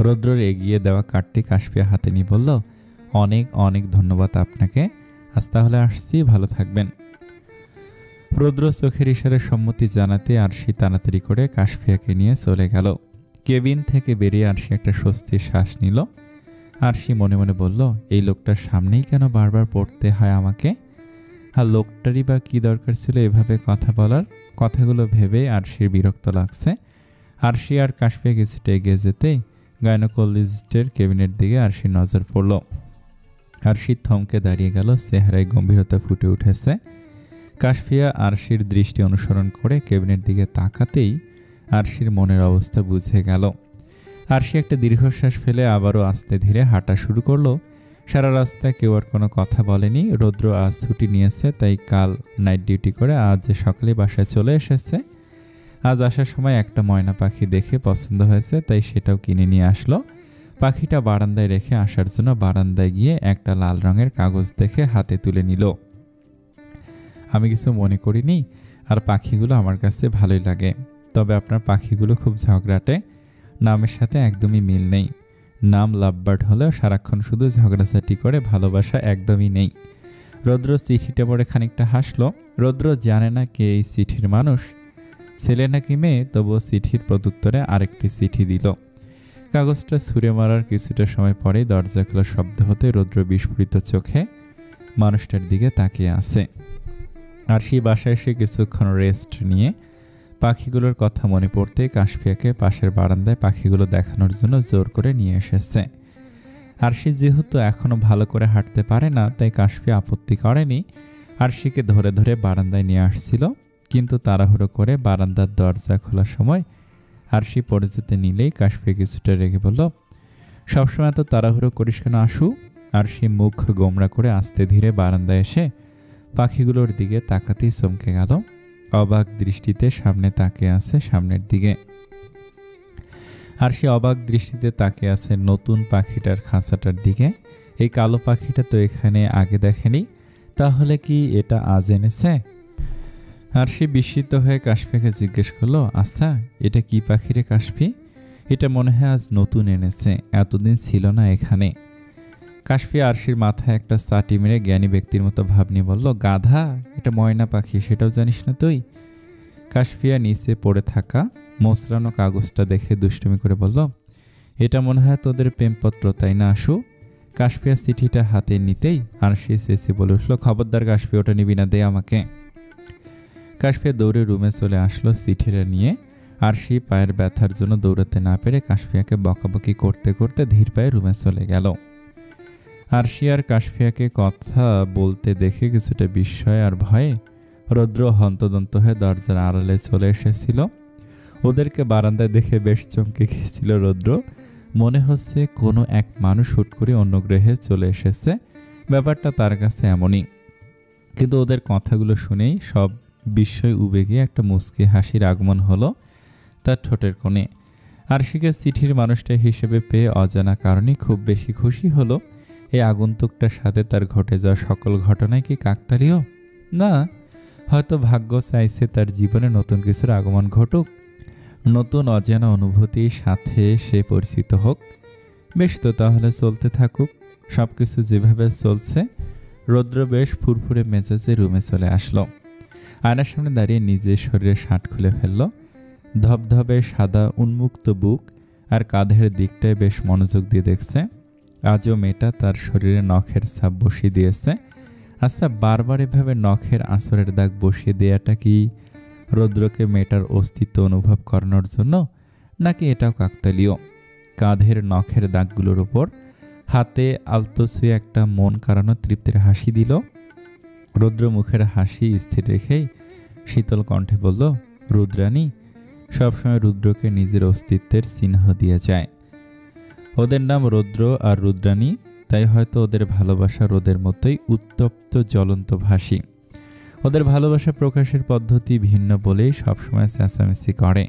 [SPEAKER 1] রৌদ্রর এগিয়ে দেওয়া কার্ডটি কাশফিয়া হাতে নিয়ে বলল, অনেক অনেক ধন্যবাদ আপনাকে, আজ তাহলে আসছি, ভালো থাকবেন। রৌদ্র চোখের ইশারে সম্মতি জানাতে আরশি তাড়াতাড়ি করে কাশফিয়াকে নিয়ে চলে গেল। কেবিন থেকে বেরিয়ে আরশি একটা স্বস্তির শ্বাস নিল। আরশি মনে মনে বলল, এই লোকটার সামনেই কেন বারবার পড়তে হয় আমাকে? আর লোকটারই বা কী দরকার ছিল এভাবে কথা বলার? কথাগুলো ভেবে আরশির বিরক্ত লাগছে। আরশি আর কাশফিয়া কিছুটা এগিয়ে যেতে গাইনোকোলজিস্টের কেবিনের দিকে আরশির নজর পড়ল। আরশি থমকে দাঁড়িয়ে গেল, চেহারায় গম্ভীরতা ফুটে উঠেছে। কাশফিয়া আরশির দৃষ্টি অনুসরণ করে কেবিনের দিকে তাকাতেই আরশির মনের অবস্থা বুঝে গেল। আরশি একটা দীর্ঘশ্বাস ফেলে আবারও আস্তে ধীরে হাঁটা শুরু করলো। সারা রাস্তায় কেউ আর কোনো কথা বলেনি। রৌদ্র আজ ছুটি নিয়েছে, তাই কাল নাইট ডিউটি করে আজ সকালে বাসায় চলে এসেছে। আজ আসার সময় একটা ময়না পাখি দেখে পছন্দ হয়েছে, তাই সেটাও কিনে নিয়ে আসলো। পাখিটা বারান্দায় রেখে আসার জন্য বারান্দায় গিয়ে একটা লাল রঙের কাগজ দেখে হাতে তুলে নিল। আমি কিছু মনে করিনি, আর পাখিগুলো আমার কাছে ভালোই লাগে, তবে আপনার পাখিগুলো খুব ঝগড়াটে, নামের সাথে একদমই মিল নেই। নাম লাভবার্ড হলেও সারাক্ষণ শুধু ঝগড়াঝাটি করে, ভালোবাসা একদমই নেই। রৌদ্র চিঠিটা পড়ে খানিকটা হাসলো। রৌদ্র জানে না কে এই চিঠির মানুষ, ছেলে নাকি মেয়ে, তবুও চিঠির প্রত্যুত্তরে আরেকটি চিঠি দিল। কাগজটা ছুঁড়ে মারার কিছুটা সময় পরেই দরজা খোলার শব্দ হতে রৌদ্র বিস্ফোরিত চোখে মানুষটার দিকে তাকিয়ে আছে। আর সেই বাসায় এসে কিছুক্ষণ রেস্ট নিয়ে পাখিগুলোর কথা মনে পড়তে কাশফিয়াকে পাশের বারান্দায় পাখিগুলো দেখানোর জন্য জোর করে নিয়ে এসেছে। আরশি যেহেতু এখনও ভালো করে হাঁটতে পারে না, তাই কাশফিয়া আপত্তি করেনি। আরশিকে ধরে ধরে বারান্দায় নিয়ে আসছিল, কিন্তু তাড়াহুড়ো করে বারান্দার দরজা খোলার সময় আরশি পড়ে যেতে নিলেই কাশফিয়া কিছুটা রেগে বলল, সবসময় এত তাড়াহুড়ো করিস কেন আশু? আরশি মুখ গোমরা করে আস্তে ধীরে বারান্দায় এসে পাখিগুলোর দিকে তাকাতেই চমকে গেল। অবাক দৃষ্টিতে সামনে তাকিয়ে আছে সামনের দিকে। আরশি অবাক দৃষ্টিতে তাকিয়ে আছে নতুন পাখিটার খাঁচাটার দিকে। এই কালো পাখিটা তো এখানে আগে দেখেনি, তাহলে কি এটা আজ এনেছে? আরশি বিস্মিত হয়ে কাশফিকে জিজ্ঞেস করলো, আচ্ছা এটা কি পাখি রে কাশফি? এটা মনে হয় আজ নতুন এনেছে, এতদিন ছিল না এখানে। কাশফিয়া আরশির মাথায় একটা চাটি মেরে জ্ঞানী ব্যক্তির মতো ভাব নিয়ে বলল, গাধা, এটা ময়না পাখি, সেটাও জানিস না তুই? কাশফিয়া নিচে পড়ে থাকা মোচড়ানো কাগজটা দেখে দুষ্টুমি করে বলল, এটা মনে হয় তোদের প্রেমপত্র, তাই না আশু? কাশফিয়া চিঠিটা হাতে নিতেই আরশি চেঁচে বলে উঠল, খবরদার কাশফিয়া, ওটা নিবি না, দে আমাকে। কাশফিয়া দৌড়ে রুমে চলে আসলো চিঠিটা নিয়ে। আরশি পায়ের ব্যথার জন্য দৌড়াতে না পেরে কাশফিয়াকে বকাবকি করতে করতে ধীর পায়ে রুমে চলে গেল। আরশি আর কাশফিয়াকে কথা বলতে দেখে কিছুটা বিস্ময় আর ভয়ে রৌদ্র হন্তদন্ত হয়ে দরজার আড়ালে চলে এসেছিল। ওদেরকে বারান্দায় দেখে বেশ চমকে গিয়েছিল রৌদ্র। মনে হচ্ছে কোনো এক মানুষ হুট করে অন্য গ্রহে চলে এসেছে, ব্যাপারটা তার কাছে এমনই। কিন্তু ওদের কথাগুলো শুনেই সব বিস্ময় উবে গিয়ে একটা মুচকি হাসির আগমন হলো তার ঠোঁটের কোণে। আরশিকে চিঠির মানুষটা হিসেবে পেয়ে অজানা কারণে খুব বেশি খুশি হলো। এই আগন্তুকটার সাথে তার ঘটে যাওয়া সকল ঘটনায় কি কাকতালীয়? না, হয়তো ভাগ্য চাইছে তার জীবনে নতুন কিছুর আগমন ঘটুক, নতুন অজানা অনুভূতির সাথে সে পরিচিত হোক। বেশ তো, তাহলে চলতে থাকুক সব কিছু যেভাবে চলছে। রৌদ্র বেশ ফুরফুরে মেজাজে রুমে চলে আসলো। আয়নার সামনে দাঁড়িয়ে নিজের শরীরের শার্ট খুলে ফেলল। ধবধবে সাদা উন্মুক্ত বুক আর কাঁধের দিকটায় বেশ মনোযোগ দিয়ে দেখছে। আজও মেয়েটা তার শরীরে নখের ছাপ বসিয়ে দিয়েছে। আচ্ছা, বারবার এভাবে নখের আঁচড়ের দাগ বসিয়ে দেওয়াটা কি রৌদ্রকে মেয়েটার অস্তিত্ব অনুভব করানোর জন্য, নাকি এটাও কাকতালীয়? কাঁধের নখের দাগগুলোর উপর হাতে আলতো ছুঁয়ে একটা মন কাড়ানো তৃপ্তির হাসি দিল। রৌদ্র মুখের হাসি স্থির রেখেই শীতল কণ্ঠে বলল, রুদ্রাণী। সবসময় রুদ্রকে নিজের অস্তিত্বের চিহ্ন দিয়ে যায়। ওদের নাম রৌদ্র আর রুদ্রাণী, তাই হয়তো ওদের ভালোবাসা রোদের মতোই উত্তপ্ত জ্বলন্ত ভাসি। ওদের ভালোবাসা প্রকাশের পদ্ধতি ভিন্ন বলেই সবসময় চেঁচামেচি করে।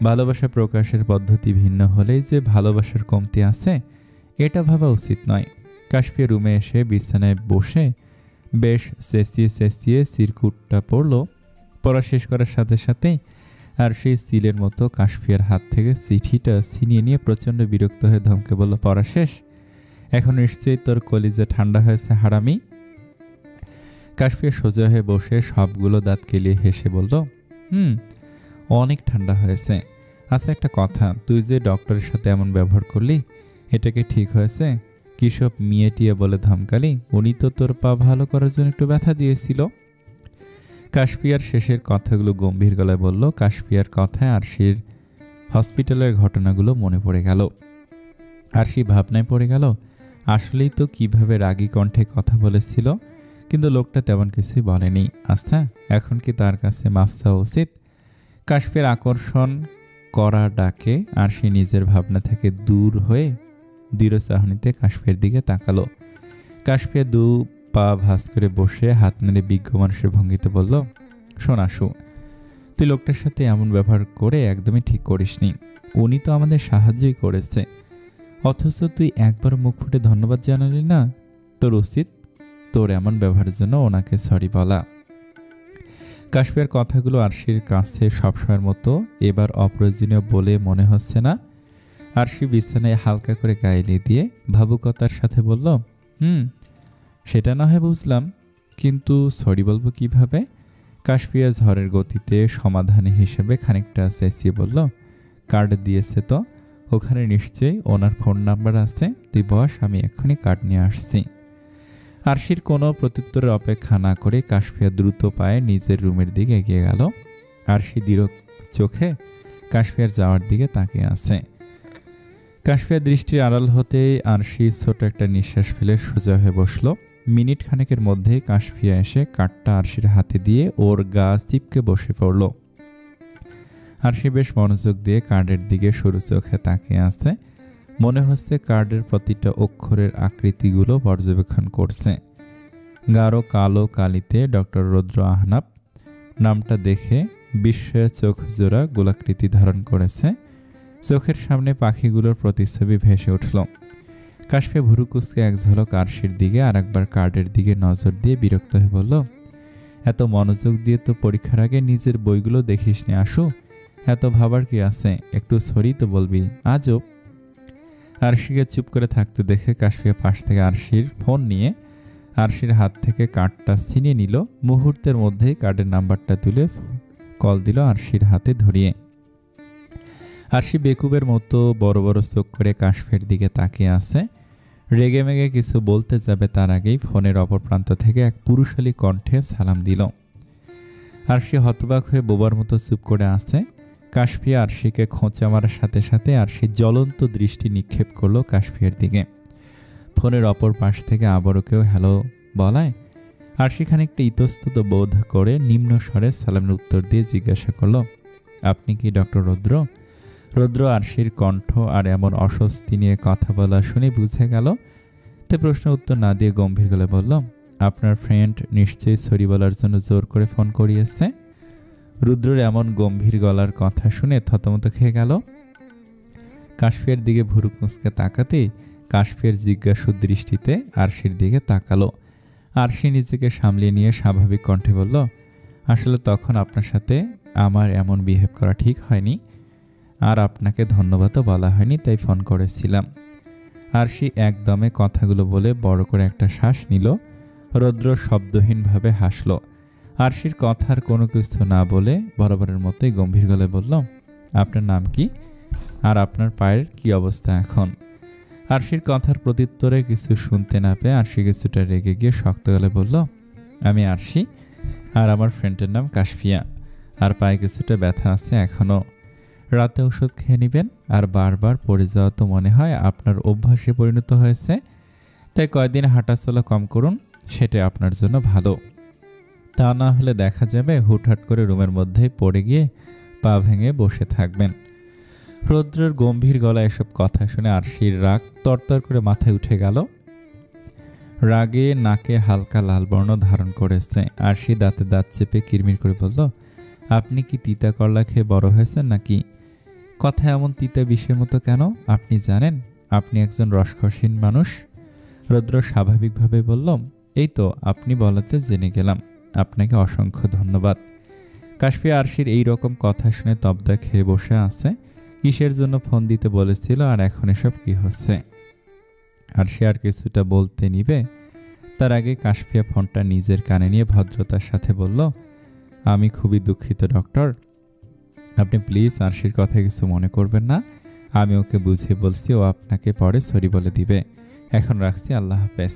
[SPEAKER 1] ভালোবাসা প্রকাশের পদ্ধতি ভিন্ন হলেই যে ভালোবাসার কমতি আছে এটা ভাবা উচিত নয়। কাশফিয়া রুমে এসে বিছানায় বসে বেশ চেঁচিয়ে চেঁচিয়ে চিরকুটটা পড়ল। পড়া শেষ করার সাথে সাথেই আর সেই সিলের মতো কাশফিয়ার হাত থেকে চিঠিটা ছিনিয়ে নিয়ে প্রচণ্ড বিরক্ত হয়ে ধমকে বলল, পড়া শেষ? এখন নিশ্চয়ই তোর কলিজা ঠান্ডা হয়েছে হারামি। কাশফিয়া সোজা হয়ে বসে সবগুলো দাঁত কেলিয়ে হেসে বলল, অনেক ঠান্ডা হয়েছে। আচ্ছা, একটা কথা, তুই যে ডক্টরের সাথে এমন ব্যবহার করলি, এটাকে ঠিক হয়েছে? কি সব মিয়েটিয়ে বলে ধমকালি? উনি তো তোর পা ভালো করার জন্য একটু ব্যথা দিয়েছিল। কাশফিয়ার শেষের কথাগুলো গম্ভীর গলায় বলল। কাশফিয়ার কথায় আরশির হসপিটালের ঘটনাগুলো মনে পড়ে গেল। আরশি ভাবনায় পড়ে গেল, আসলেই তো কিভাবে রাগী কণ্ঠে কথা বলেছিল, কিন্তু লোকটা তেমন কিছুই বলেনি। আচ্ছা, এখন কি তার কাছে মাফ চাওয়া উচিত? কাশফিয়ার আকর্ষণ করা ডাকে আরশি নিজের ভাবনা থেকে দূর হয়ে দৃঢ় চাহনিতে কাশফিয়ার দিকে তাকালো। কাশফিয়া দু পা ভাঁজ করে বসে হাত নেড়ে বিজ্ঞ মানুষের ভঙ্গিতে বলল, শোন আশু, তুই লোকটার সাথে এমন ব্যবহার করে একদমই ঠিক করিসনি। উনি তো আমাদের সাহায্যই করেছে, অথচ তুই একবার মুখ ফুটে ধন্যবাদ জানালি না। তোর উচিত তোর এমন ব্যবহারের জন্য ওনাকে সরি বলা। কাশফিয়ার কথাগুলো আরশির কাছে সবসময়ের মতো এবার অপ্রয়োজনীয় বলে মনে হচ্ছে না। আরশি বিছানায় হালকা করে গায়ে দিয়ে ভাবুকতার সাথে বলল, সেটা না হয় বুঝলাম, কিন্তু সরি বলবো কিভাবে? কাশফিয়া ঝড়ের গতিতে সমাধান হিসেবে খানিকটা চেঁচিয়ে বলল, কার্ড দিয়েছে তো, ওখানে নিশ্চয়ই ওনার ফোন নাম্বার আছে, তুই বস, আমি এক্ষুনি কার্ড নিয়ে আসছি। আরশির কোনো প্রত্যুত্তরের অপেক্ষা না করে কাশফিয়া দ্রুত পায়ে নিজের রুমের দিকে এগিয়ে গেল। আরশি দৃঢ় চোখে কাশফিয়ার যাওয়ার দিকে তাকিয়ে আছে। কাশফিয়ার দৃষ্টির আড়াল হতেই আরশি ছোট একটা নিঃশ্বাস ফেলে সোজা হয়ে বসল। মিনিট খানেকের মধ্যেই কাশফিয়া এসে কার্ডটা আরশির হাতে দিয়ে ওর গা চিপকে বসে পড়ল। আরশি বেশ মনোযোগ দিয়ে কার্ডের দিকে সরু চোখে তাকিয়ে আছে। মনে হচ্ছে কার্ডের প্রতিটা অক্ষরের আকৃতিগুলো পর্যবেক্ষণ করছে। গাঢ় কালো কালিতে ডক্টর রৌদ্র আহনাফ নামটা দেখে বিস্ময়ে চোখ জোড়া গোলাকৃতি ধারণ করেছে। চোখের সামনে পাখিগুলোর প্রতিচ্ছবি ভেসে উঠল। কাশফিয়া ভুরু কুঁচকে এক ঝলক আরশির দিকে আর একবার কার্ডের দিকে নজর দিয়ে বিরক্ত হয়ে বলল, এত মনোযোগ দিয়ে তো পরীক্ষার আগে নিজের বইগুলো দেখিসনি আশু, এত ভাবার কি আছে? একটু সরি তো বলবি। আজব। আরশিকে চুপ করে থাকতে দেখে কাশফিয়া পাশ থেকে আরশির ফোন নিয়ে আরশির হাত থেকে কার্ডটা ছিনিয়ে নিল। মুহূর্তের মধ্যেই কার্ডের নাম্বারটা তুলে কল দিল আরশির হাতে ধরিয়ে। আরশি বেকুবের মতো বড় বড় চোখ করে কাশফিয়ার দিকে তাকিয়ে আছে। রেগে মেগে কিছু বলতে যাবে তার আগেই ফোনের অপর প্রান্ত থেকে এক পুরুষালী কণ্ঠে সালাম দিল। আরশি হতবাক হয়ে বোবার মতো চুপ করে আছে। কাশফিয়া আরশিকে খোঁচা মারার সাথে সাথে আরশি জ্বলন্ত দৃষ্টি নিক্ষেপ করলো কাশফিয়ার দিকে। ফোনের অপর পাশ থেকে আবারও কেউ হ্যালো বলায় আরশি খানিকটা ইতস্তত বোধ করে নিম্ন স্বরে সালামের উত্তর দিয়ে জিজ্ঞাসা করলো, আপনি কি ডক্টর রুদ্র? রুদ্র আরশির কণ্ঠ আর এমন অস্বস্তি নিয়ে কথা বলা শুনে বুঝে গেল। তে প্রশ্নের উত্তর না দিয়ে গম্ভীর গলায় বলল, আপনার ফ্রেন্ড নিশ্চয়ই সরি বলার জন্য জোর করে ফোন করিয়েছে। রুদ্রের এমন গম্ভীর গলার কথা শুনে থতমত খেয়ে গেল। কাশফিয়ার দিকে ভুরু কুঁচকে তাকাতেই কাশফিয়ার জিজ্ঞাসু দৃষ্টিতে আরশির দিকে তাকালো। আরশি নিজেকে সামলিয়ে নিয়ে স্বাভাবিক কণ্ঠে বলল, আসলে তখন আপনার সাথে আমার এমন বিহেভ করা ঠিক হয়নি, আর আপনাকে ধন্যবাদও বলা হয়নি, তাই ফোন করেছিলাম। আরশি একদমে কথাগুলো বলে বড় করে একটা শ্বাস নিল। রুদ্র শব্দহীনভাবে হাসল। আরশির কথার কোনো কিছু না বলে বরাবরের মতোই গম্ভীর গলায় বলল, আপনার নাম কি আর আপনার পায়ের কি অবস্থা এখন? আরশির কথার প্রত্যুত্তরে কিছু শুনতে না পেয়ে আরশি কিছুটা রেগে গিয়ে শক্ত গলায় বলল, আমি আরশি, আর আমার ফ্রেন্ডের নাম কাশফিয়া, আর পায়ে কিছুটা ব্যথা আছে এখনও। রাতে ওষুধ খেয়ে নেবেন, আর বারবার পড়ে যাওয়া তো মনে হয় আপনার অভ্যাসে পরিণত হয়েছে, তাই কয়েকদিন হাঁটাচলা কম করুন, সেটা আপনার জন্য ভালো। তা না হলে দেখা যাবে হুটহাট করে রুমের মধ্যেই পড়ে গিয়ে পা ভেঙে বসে থাকবেন। রুদ্রের গম্ভীর গলা এসব কথা শুনে আরশির রাগ তরতর করে মাথায় উঠে গেল। রাগে নাকে হালকা লাল বর্ণ ধারণ করেছে। আরশি দাঁতে দাঁত চেপে কিরমির করে বলল, আপনি কি তিতা করলা খেয়ে বড় হয়েছেন নাকি? কথা এমন তিতা বিষের মতো কেন? আপনি জানেন আপনি একজন রসকসীন মানুষ। রুদ্র স্বাভাবিকভাবে বলল, এই তো আপনি বলাতে জেনে গেলাম, আপনাকে অসংখ্য ধন্যবাদ। কাশফিয়া আরশির এই রকম কথা শুনে তবদা খেয়ে বসে আছে। কিসের জন্য ফোন দিতে বলেছিল আর এখন এসব কি হচ্ছে? আরশি আর কিছুটা বলতে নিবে তার আগে কাশফিয়া ফোনটা নিজের কানে নিয়ে ভদ্রতার সাথে বলল, আমি খুবই দুঃখিত ডক্টর, আপনি প্লিজ আরশির কথা কিছু মনে করবেন না, আমি ওকে বুঝিয়ে বলছি, ও আপনাকে পরে সরি বলে দিবে। এখন রাখছি, আল্লাহ হাফেজ।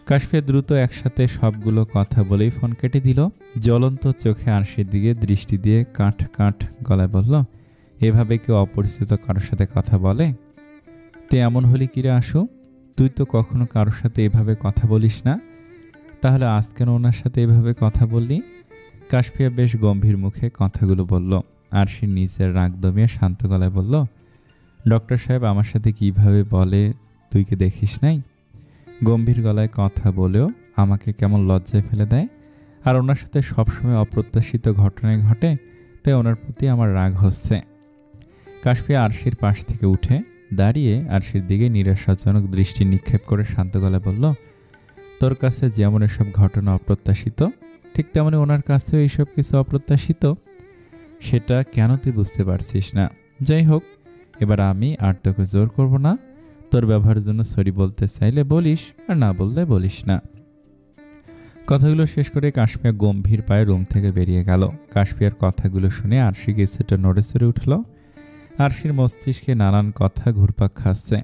[SPEAKER 1] কাশফিয়া দ্রুত একসাথে সবগুলো কথা বলেই ফোন কেটে দিল। জ্বলন্ত চোখে আরশির দিকে দৃষ্টি দিয়ে কাঠ কাঠ গলায় বলল, এভাবে কেউ অপরিচিত কারোর সাথে কথা বলে? তে এমন হলি কিরে আসু, তুই তো কখনো কারোর সাথে এভাবে কথা বলিস না, তাহলে আজ কেন ওনার সাথে এভাবে কথা বললি? কাশফিয়া বেশ গম্ভীর মুখে কথাগুলো বলল। আরশি নিজের রাগ দমিয়ে শান্ত গলায় বলল, ডক্টর সাহেব আমার সাথে কিভাবে বলে তুই কি দেখিস নাই? গম্ভীর গলায় কথা বলেও আমাকে কেমন লজ্জায় ফেলে দেয়, আর ওনার সাথে সবসময় অপ্রত্যাশিত ঘটনায় ঘটে, তাই ওনার প্রতি আমার রাগ হচ্ছে। কাশফিয়া আরশির পাশ থেকে উঠে দাঁড়িয়ে আরশির দিকে নিরাশাজনক দৃষ্টি নিক্ষেপ করে শান্ত গলায় বলল, তোর কাছে যেমন এসব ঘটনা অপ্রত্যাশিত, ঠিক তেমনি ওনার কাছেও এইসব কিছু অপ্রত্যাশিত। সেটা কেন তুই বুঝতে পারছিস না? যাই হোক, এবার আমি আর তোকে জোর করব না। তোর ব্যবহারের জন্য সরি বলতে চাইলে বলিস, আর না বললে বলিস না। কথাগুলো শেষ করে কাশফিয়া গম্ভীর পায়ে রুম থেকে বেরিয়ে গেল। কাশফিয়ার কথাগুলো শুনে আরশি কিছুটা নড়ে চড়ে উঠল। আরশির মস্তিষ্কে নানান কথা ঘুরপাক খাচ্ছে।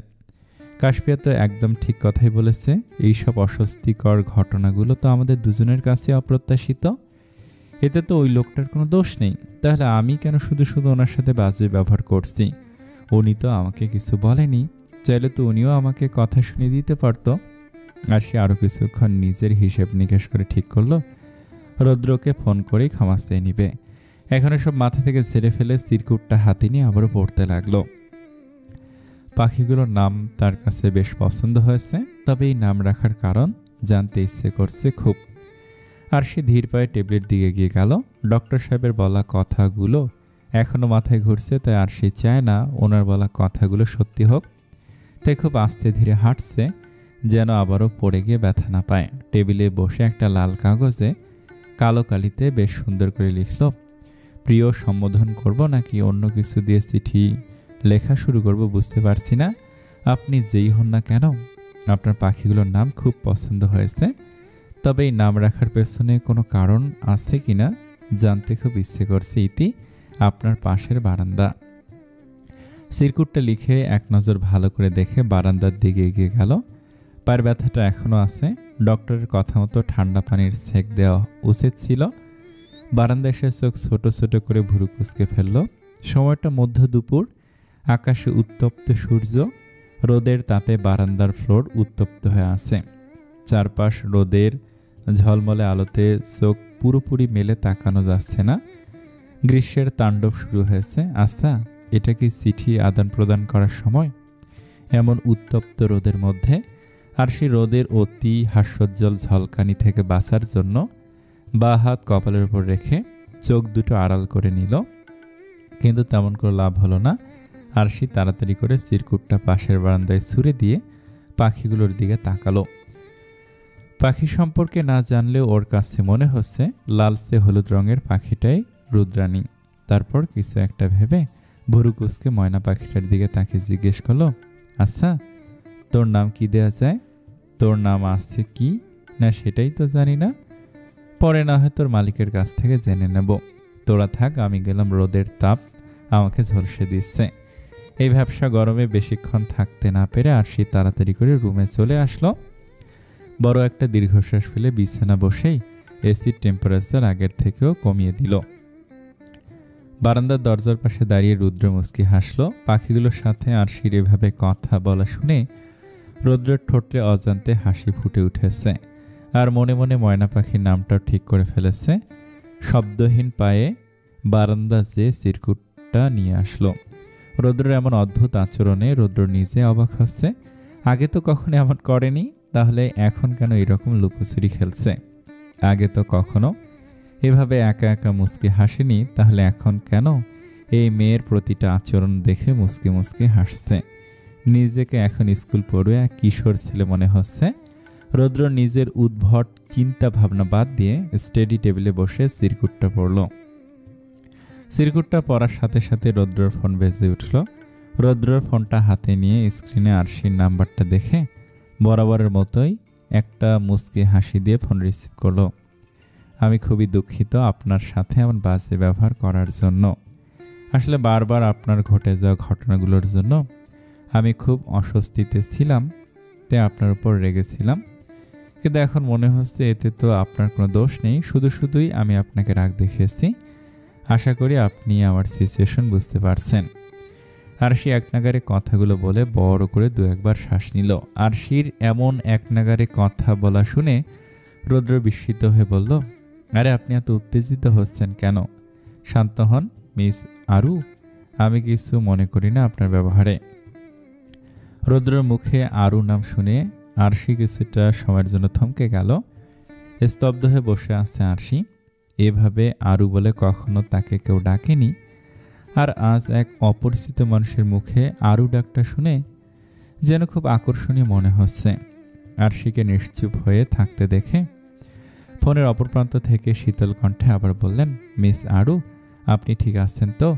[SPEAKER 1] কাশফিয়া তো একদম ঠিক কথাই বলেছে, এইসব অস্বস্তিকর ঘটনাগুলো তো আমাদের দুজনের কাছে অপ্রত্যাশিত। এতে তো ওই লোকটার কোনো দোষ নেই, তাহলে আমি কেন শুধু শুধু ওনার সাথে বাজে ব্যবহার করছি? উনি তো আমাকে কিছু বলেনি, চাইলে তো উনিও আমাকে কথা শুনিয়ে দিতে পারতো। আর সে আরও কিছুক্ষণ নিজের হিসেব নিকেশ করে ঠিক করলো রুদ্রকে ফোন করেই ক্ষমা চেয়ে নিবে। এখন সব মাথা থেকে ছেড়ে ফেলে চিরকুটটা হাতে নিয়ে আবারও পড়তে লাগলো। পাখিগুলোর নাম তার কাছে বেশ পছন্দ হয়েছে, তবে এই নাম রাখার কারণ জানতে ইচ্ছে করছে খুব। আর সে ধীর পায়ে টেবিলের দিকে গিয়ে গেল। ডক্টর সাহেবের বলা কথাগুলো এখনও মাথায় ঘুরছে, তাই আর সে চায় না ওনার বলা কথাগুলো সত্যি হোক, তাই খুব আস্তে ধীরে হাঁটছে যেন আবারও পড়ে গিয়ে ব্যথা না পায়। টেবিলে বসে একটা লাল কাগজে কালো কালিতে বেশ সুন্দর করে লিখল, প্রিয় সম্বোধন করব নাকি অন্য কিছু দিয়ে চিঠি লেখা শুরু করব বুঝতে পারছি না, আপনি যেই হন না কেন, আপনার পাখিগুলোর নাম খুব পছন্দ হয়েছে। তবে এই নাম রাখার পেছনে কোনো কারণ আছে কিনা জানতে খুব ইচ্ছে করছে। ইতি, আপনার পাশের বারান্দা। সিরকুটটা লিখে এক নজর ভালো করে দেখে বারান্দার দিকে এগিয়ে গেল। পায়ের ব্যথাটা এখনও আছে। ডক্টরের কথা মতো ঠান্ডা পানির সেক দেওয়া উচিত ছিল। বারান্দায় এসে চোখ ছোট ছোট করে ভুরু কুঁচকে ফেলল। সময়টা মধ্য দুপুর। আকাশে উত্তপ্ত সূর্য, রোদের তাপে বারান্দার ফ্লোর উত্তপ্ত হয়ে আছে। চারপাশ রোদের ঝলমলে আলোতে চোখ পুরোপুরি মেলে তাকানো যাচ্ছে না। গ্রীষ্মের তাণ্ডব শুরু হয়েছে। আচ্ছা, এটা কি চিঠি আদান প্রদান করার সময়? এমন উত্তপ্ত রোদের মধ্যে আরশি রোদের অতি হাস্যোজ্জ্বল ঝলকানি থেকে বাঁচার জন্য বাঁ হাত কপালের উপর রেখে চোখ দুটো আড়াল করে নিল। কিন্তু তেমন করে লাভ হলো না। আরশি তাড়াতাড়ি করে চিরকুটটা পাশের বারান্দায় ছুঁড়ে দিয়ে পাখিগুলোর দিকে তাকালো। পাখি সম্পর্কে না জানলেও ওর কাছে মনে হচ্ছে লালচে হলুদ রঙের পাখিটাই রুদ্রাণী। তারপর কিছু একটা ভেবে ভুরু কুঁচকে ময়না পাখিটার দিকে তাকে জিজ্ঞেস করলো, আচ্ছা, তোর নাম কি দেয়া যায়? তোর নাম আছে কি না সেটাই তো জানি না। পরে না হয় তোর মালিকের কাছ থেকে জেনে নেব। তোরা থাক, আমি গেলাম, রোদের তাপ আমাকে ঝলসে দিচ্ছে। এই ব্যবসা গরমে বেশিক্ষণ থাকতে না পেরে আরশি তাড়াতাড়ি করে রুমে চলে আসলো। বড় একটা দীর্ঘশ্বাস ফেলে বিছানা বসেই এসির টেম্পারেচার আগের থেকেও কমিয়ে দিল। বারান্দার দরজার পাশে দাঁড়িয়ে রুদ্র মুচকি হাসল। পাখিগুলোর সাথে আরশির এভাবে কথা বলা শুনে রুদ্রের ঠোঁটে অজান্তে হাসি ফুটে উঠেছে। আর মনে মনে ময়না পাখির নামটাও ঠিক করে ফেলেছে। শব্দহীন পায়ে বারান্দা যেয়ে চিরকুটটা নিয়ে আসলো। রুদ্রের এমন অদ্ভুত আচরণে রুদ্র নিজে অবাক হচ্ছে। আগে তো কখনো এমন করেনি, তাহলে এখন কেন এরকম লুকোচুরি খেলছে? আগে তো কখনো এভাবে একা একা মুচকি হাসেনি, তাহলে এখন কেন এই মেয়ের প্রতিটা আচরণ দেখে মুচকি মুচকি হাসছে? নিজেকে এখন স্কুল পড়ুয়া কিশোর ছেলে মনে হচ্ছে। রুদ্র নিজের উদ্ভট চিন্তা ভাবনা বাদ দিয়ে স্টাডি টেবিলে বসে চিরকুটটা পড়ল। চিরকুটটা পড়ার সাথে সাথে রুদ্রর ফোন বেজে উঠল। রুদ্রর ফোনটা হাতে নিয়ে স্ক্রিনে আরশির নাম্বারটা দেখে বরাবরের মতোই একটা মুচকি হাসি দিয়ে ফোন রিসিভ করলো। আমি খুবই দুঃখিত আপনার সাথে এমন বাজে ব্যবহার করার জন্য। আসলে বারবার আপনার ঘটে যাওয়া ঘটনাগুলোর জন্য আমি খুব অস্বস্তিতে ছিলাম, তাই আপনার উপর রেগেছিলাম। কিন্তু এখন মনে হচ্ছে এতে তো আপনার কোনো দোষ নেই, শুধুই আমি আপনাকে রাগ দেখিয়েছি। আশা করি আপনি আমার সিচুয়েশন বুঝতে পারছেন। আরশি একনাগারে কথাগুলো বলে বড় করে দু একবার শ্বাস নিল। আরশির এমন একনাগারে কথা বলা শুনে রুদ্র বিস্মিত হয়ে বলল, আরে আপনি এত উত্তেজিত হচ্ছেন কেন? শান্ত হন মিস আরু, আমি কিছু মনে করি না আপনার ব্যবহারে। রুদ্রের মুখে আরু নাম শুনে আরশি কিছুটা সময়ের জন্য থমকে গেল। স্তব্ধ হয়ে বসে আছে আরশি। এভাবে আরু বলে কখনো তাকে কেউ ডাকেনি। আর আজ এক অপরিচিত মানুষের মুখে আরু ডাকটা শুনে যেন খুব আকর্ষণীয় মনে হচ্ছে। আরশিকে নিশ্চুপ হয়ে থাকতে দেখে ফোনের অপর প্রান্ত থেকে শীতল কণ্ঠে আবার বললেন, মিস আরু, আপনি ঠিক আছেন তো?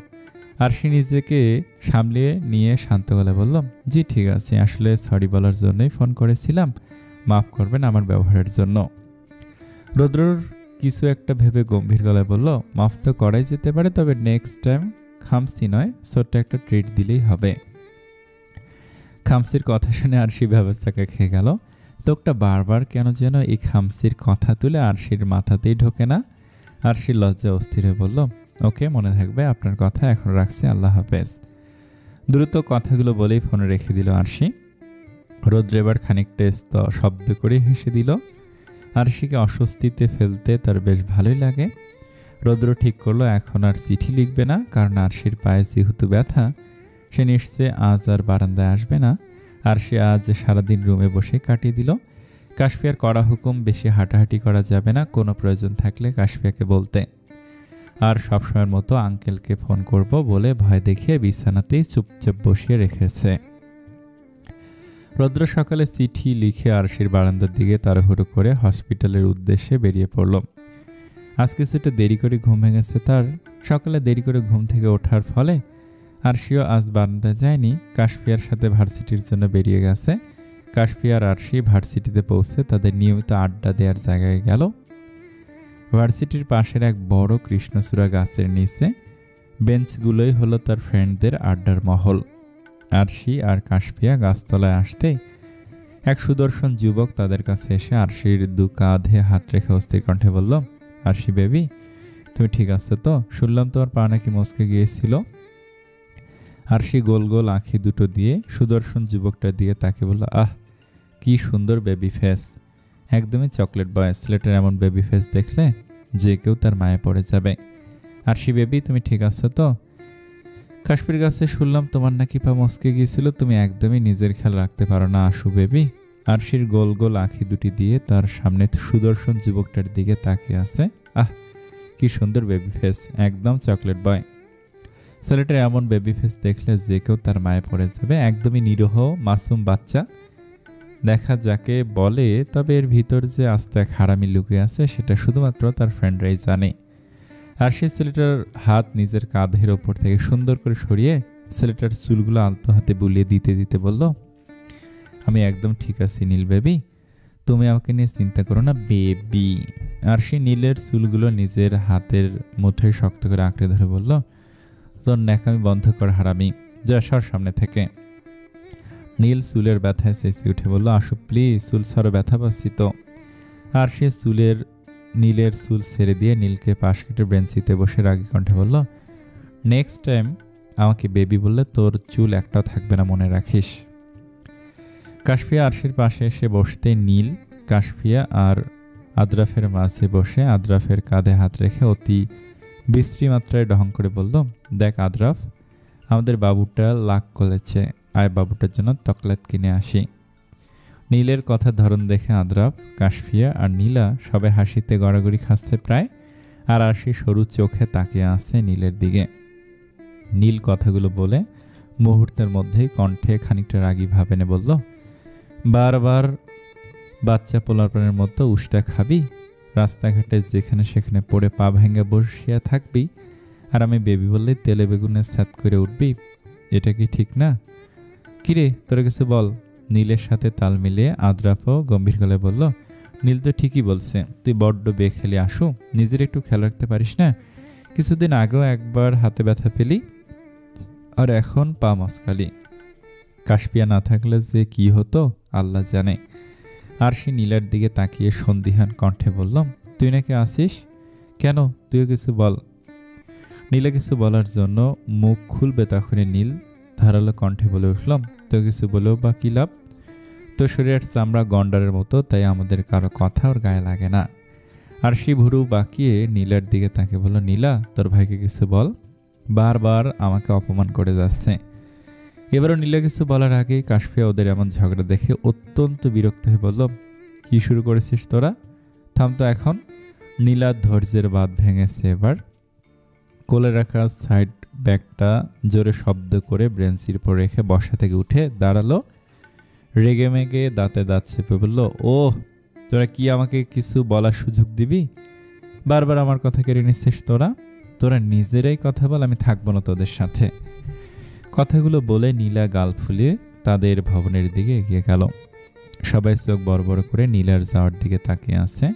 [SPEAKER 1] আরশি নিজেকে সামলিয়ে নিয়ে শান্ত গলায় বলল, জি ঠিক আছে, আসলে সরি বলার জন্যই ফোন করেছিলাম, মাফ করবেন আমার ব্যবহারের জন্য। রুদ্রর কিছু একটা ভেবে গম্ভীর গলায় বলল, মাফ তো করাই যেতে পারে, তবে নেক্সট টাইম খামসি নয়, ছোট্ট একটা ট্রিট দিলেই হবে। খামসির কথা শুনে আরশি ব্যবস্থাকে খেয়ে গেল। লোকটা বারবার কেন যেন এই খামসির কথা তুলে আরশির মাথাতেই ঢোকে না। আরশির লজ্জা অস্থির হয়ে বলল, ওকে, মনে থাকবে, আপনার কথা, এখন রাখছি, আল্লাহ হাফেজ। দ্রুত কথাগুলো বলেই ফোনে রেখে দিল আরশি। রুদ্র এবার খানিকটা শব্দ করে হেসে দিল। আরশিকে অস্বস্তিতে ফেলতে তার বেশ ভালোই লাগে। রুদ্র ঠিক করলো এখন আর চিঠি লিখবে না, কারণ আরশির পায়ে যেহেতু ব্যথা, সে নিশ্চয় আজ আর বারান্দায় আসবে না। আরশি আজ সারাদিন রুমে বসে কাটিয়ে দিল। কাশফিয়ার কড়া হুকুম, বেশি হাঁটাহাঁটি করা যাবে না, কোনো প্রয়োজন থাকলে কাশফিয়াকে বলতে। আর সবসময়ের মতো আঙ্কেলকে ফোন করব বলে ভয় দেখিয়ে বিছানাতেই চুপচাপ বসিয়ে রেখেছে। রুদ্র সকালে চিঠি লিখে আরশির বারান্দার দিকে তাড়াহুড়ো করে হসপিটালের উদ্দেশ্যে বেরিয়ে পড়ল। আজ কিছুটা দেরি করে ঘুম ভেঙেছে তার। সকালে দেরি করে ঘুম থেকে ওঠার ফলে আরশিও আজ বারান্দায় যায়নি, কাশফিয়ার সাথে ভার্সিটির জন্য বেরিয়ে গেছে। কাশফিয়া আর আরশি ভার্সিটিতে পৌঁছে তাদের নিয়মিত আড্ডা দেওয়ার জায়গায় গেল। ভার্সিটির পাশের এক বড় কৃষ্ণচূড়া গাছের নিচে বেঞ্চগুলোই হলো তার ফ্রেন্ডদের আড্ডার মহল। আরশি আর কাশফিয়া গাছতলায় আসতে এক সুদর্শন যুবক তাদের কাছে এসে আরশির দু কাঁধে হাত রেখে অস্থির কণ্ঠে বলল, আরশি বেবি, তুমি ঠিক আছো তো? শুনলাম তোমার পা নাকি মচকে গিয়েছিল। আরশি গোল গোল আঁখি দুটো দিয়ে সুদর্শন যুবকটার দিকে তাকে বলল, আহ, কি সুন্দর বেবি ফেস, একদমই চকলেট বয়। ছেলেটার এমন বেবি ফেস দেখলে যে কেউ তার মায়ে পড়ে যাবে। আরশি বেবি, তুমি ঠিক আছো তো? কাশ্মীর গাছে শুনলাম তোমার নাকি পা মচকে গিয়েছিল, তুমি একদমই নিজের খেয়াল রাখতে পারো না আশু বেবি। আরশির গোল গোল আঁখি দুটি দিয়ে তার সামনে সুদর্শন যুবকটার দিকে তাকিয়ে আছে। আহ, কি সুন্দর বেবি ফেস, একদম চকলেট বয়। ছেলেটার এমন বেবি ফেস দেখলে যে কেউ তার মায়ে পড়ে যাবে, একদমই নিরীহ মাসুম বাচ্চা দেখা যাকে বলে। তবে এর ভিতর যে আস্তে এক হারামি লুকিয়ে আছে সেটা শুধুমাত্র তার ফ্রেন্ডরাই জানে। আর সে ছেলেটার হাত নিজের কাঁধের ওপর থেকে সুন্দর করে সরিয়ে ছেলেটার চুলগুলো আলতো হাতে বুলিয়ে দিতে দিতে বলল, আমি একদম ঠিক আছি নীল বেবি, তুমি আমাকে নিয়ে চিন্তা করো না বেবি। আর সে নীলের চুলগুলো নিজের হাতের মুঠোয় শক্ত করে আঁকড়ে ধরে বলল, তোর ন্যাকামি বন্ধ কর হারামি, যা সর সামনে থেকে। নীল চুলের ব্যথায় চেঁচে উঠে বলল, আসো প্লিজ, চুল ছাড়ো, ব্যথা পাচ্ছি তো। আর সে নীলের চুল ছেড়ে দিয়ে নীলকে পাশ কেটে বেঞ্চিতে বসে রাগী কণ্ঠে বলল, নেক্সট টাইম আমাকে বেবি বললে তোর চুল একটাও থাকবে না, মনে রাখিস। কাশফিয়া আরশির পাশে এসে বসতে নীল কাশফিয়া আর আদ্রাফের মাঝে বসে আদ্রাফের কাঁধে হাত রেখে অতি বিশ্রী মাত্রায় ঢং করে বলল, দেখ আদ্রাফ, আমাদের বাবুটা লাক করেছে, আয় বাবুটার জন্য চকলেট কিনে আসি। নীলের কথার ধরন দেখে আদ্রাফ, কাশফিয়া আর নীলা সবাই হাসিতে গড়াগড়ি খাচ্ছে প্রায়। আর আরশি সরু চোখে তাকিয়ে আছে নীলের দিকে। নীল কথাগুলো বলে মুহূর্তের মধ্যেই কণ্ঠে খানিকটা রাগী ভাব এনে বলল, বারবার বাচ্চা পোলাপানের মতো উষ্টা খাবি, রাস্তাঘাটে যেখানে সেখানে পড়ে পা ভেঙে বসিয়া থাকবি, আর আমি বেবি বললেই তেলে বেগুনে স্যাত করে উঠবি, এটা কি ঠিক না? কিরে, তোরা কিছু বল। নীলের সাথে তাল মিলিয়ে আদ্রাফও গম্ভীর গলায় বলল, নীল তো ঠিকই বলছে, তুই বড্ড বেখেলি আসু, নিজের একটু খেয়াল রাখতে পারিস না? কিছুদিন আগেও একবার হাতে ব্যথা পেলি, আর এখন পা মচকালি। কাশফিয়া না থাকলে যে কি হতো আল্লাহ জানে। আর সে নীলার দিকে তাকিয়ে সন্দিহান কণ্ঠে বলল, তুই নাকি আসিস কেন, তুইও কিছু বল। নীলা কিছু বলার জন্য মুখ খুলবে তখনই নীল ধারালো কণ্ঠে বলে উঠলাম, তো কিছু বলেও বা কি লাভ, তো শরীরের চামড়া গন্ডারের মতো, তাই আমাদের কারো কথা ওর গায়ে লাগে না। আর সে ভুরু বাঁকিয়ে নীলার দিকে তাকে বলল, নীলা, তোর ভাইকে কিছু বল, বারবার আমাকে অপমান করে যাচ্ছে। এবারও নীলা কিছু বলার আগেই কাশফিয়া ওদের এমন ঝগড়া দেখে অত্যন্ত বিরক্ত হয়ে বলল, কি শুরু করেছিস তোরা, থাম তো এখন। নীলার ধৈর্যের বাঁধ ভেঙেছে এবার। কোলে রাখা সাইড ব্যাগটা জোরে শব্দ করে ব্রেঞ্চির উপর রেখে বসা থেকে উঠে দাঁড়ালো, রেগে মেগে দাঁতে দাঁত চেপে বলল, ওহ, তোরা কি আমাকে কিছু বলার সুযোগ দিবি? বারবার আমার কথা কেড়ে নিচ্ছিস তোরা নিজেরাই কথা বল, আমি থাকবো না তোদের সাথে। কথাগুলো বলে নীলা গাল ফুলিয়ে তাদের ভবনের দিকে এগিয়ে গেল। সবাই চোখ বড় বড় করে নীলার যাওয়ার দিকে তাকিয়ে আছে।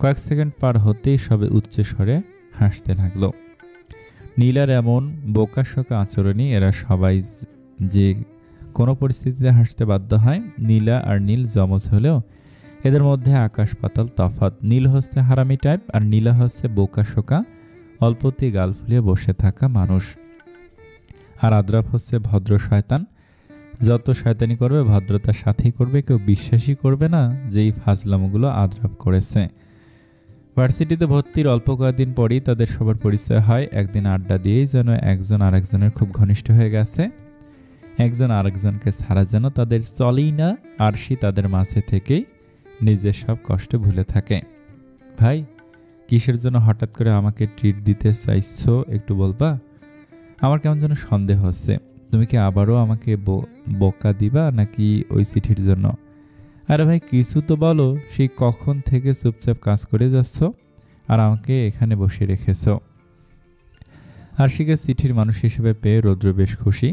[SPEAKER 1] কয়েক সেকেন্ড পার হতেই সবে উচ্চ স্বরে হাসতে লাগলো। নীলার এমন বোকাশোকা আচরণই এরা সবাই যে কোনো পরিস্থিতিতে হাসতে বাধ্য হয়। নীলা আর নীল যমজ হলেও এদের মধ্যে আকাশ পাতাল তফাৎ। নীল হচ্ছে হারামি টাইপ আর নীলা হচ্ছে বোকাশোকা অল্পতেই গাল ফুলিয়ে বসে থাকা মানুষ। আর আদ্রাফ হচ্ছে ভদ্র শয়তান, যত শয়তানি করবে ভদ্রতার সাথেই করবে, কেউ বিশ্বাসই করবে না যে এই ফাজলামোগুলো আদ্রাফ করেছে। ভার্সিটিতে ভর্তির অল্প কয়েকদিন পরই তাদের সবার পরিচয় হয়। একদিন আড্ডা দিয়েই যেন একজন আরেকজনের খুব ঘনিষ্ঠ হয়ে গেছে। একজন আরেকজনকে ছাড়া যেন তাদের চলেই না। আরশি তাদের মাঝে থেকেই নিজের সব কষ্ট ভুলে থাকে। ভাই, কিসের জন্য হঠাৎ করে আমাকে ট্রিট দিতে চাইছো একটু বলবা? আমার কেমন যেন সন্দেহ হচ্ছে, তুমি কি আবারও আমাকে বোকা দিবা নাকি ওই চিঠির জন্য? আরে ভাই, কিছু তো বলো, সেই কখন থেকে চুপচাপ কাজ করে যাচ্ছ আর আমাকে এখানে বসিয়ে রেখেছ। আরশিকে চিঠির মানুষ হিসেবে পেয়ে রৌদ্র বেশ খুশি।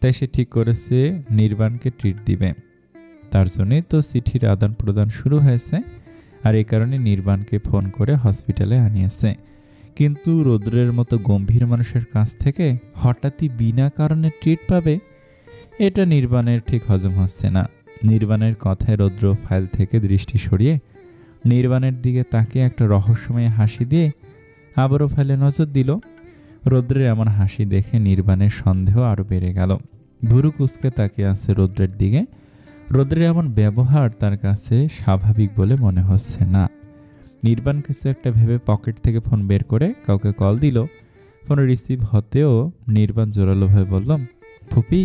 [SPEAKER 1] তাই সে ঠিক করেছে নির্বাণকে ট্রিট দিবে। তার জন্যই তো চিঠির আদান প্রদান শুরু হয়েছে। আর এই কারণে নির্বাণকে ফোন করে হসপিটালে আনিয়েছে। কিন্তু রৌদ্রের মতো গম্ভীর মানুষের কাছ থেকে হঠাৎই বিনা কারণে ট্রিট পাবে, এটা নির্বাণের ঠিক হজম হচ্ছে না। নির্বাণের কথায় রৌদ্র ফাইল থেকে দৃষ্টি সরিয়ে নির্বাণের দিকে তাকিয়ে একটা রহস্যময় হাসি দিয়ে আবারও ফাইলে নজর দিল। রৌদ্রের এমন হাসি দেখে নির্বাণের সন্দেহ আরও বেড়ে গেল। ভুরু কুঁচকে তাকিয়ে আছে রৌদ্রের দিকে। রৌদ্রের এমন ব্যবহার তার কাছে স্বাভাবিক বলে মনে হচ্ছে না। নির্বাণ কিছু একটা ভেবে পকেট থেকে ফোন বের করে কাউকে কল দিল। ফোন রিসিভ হতেও নির্বাণ জোরালোভাবে বলল, ফুপি,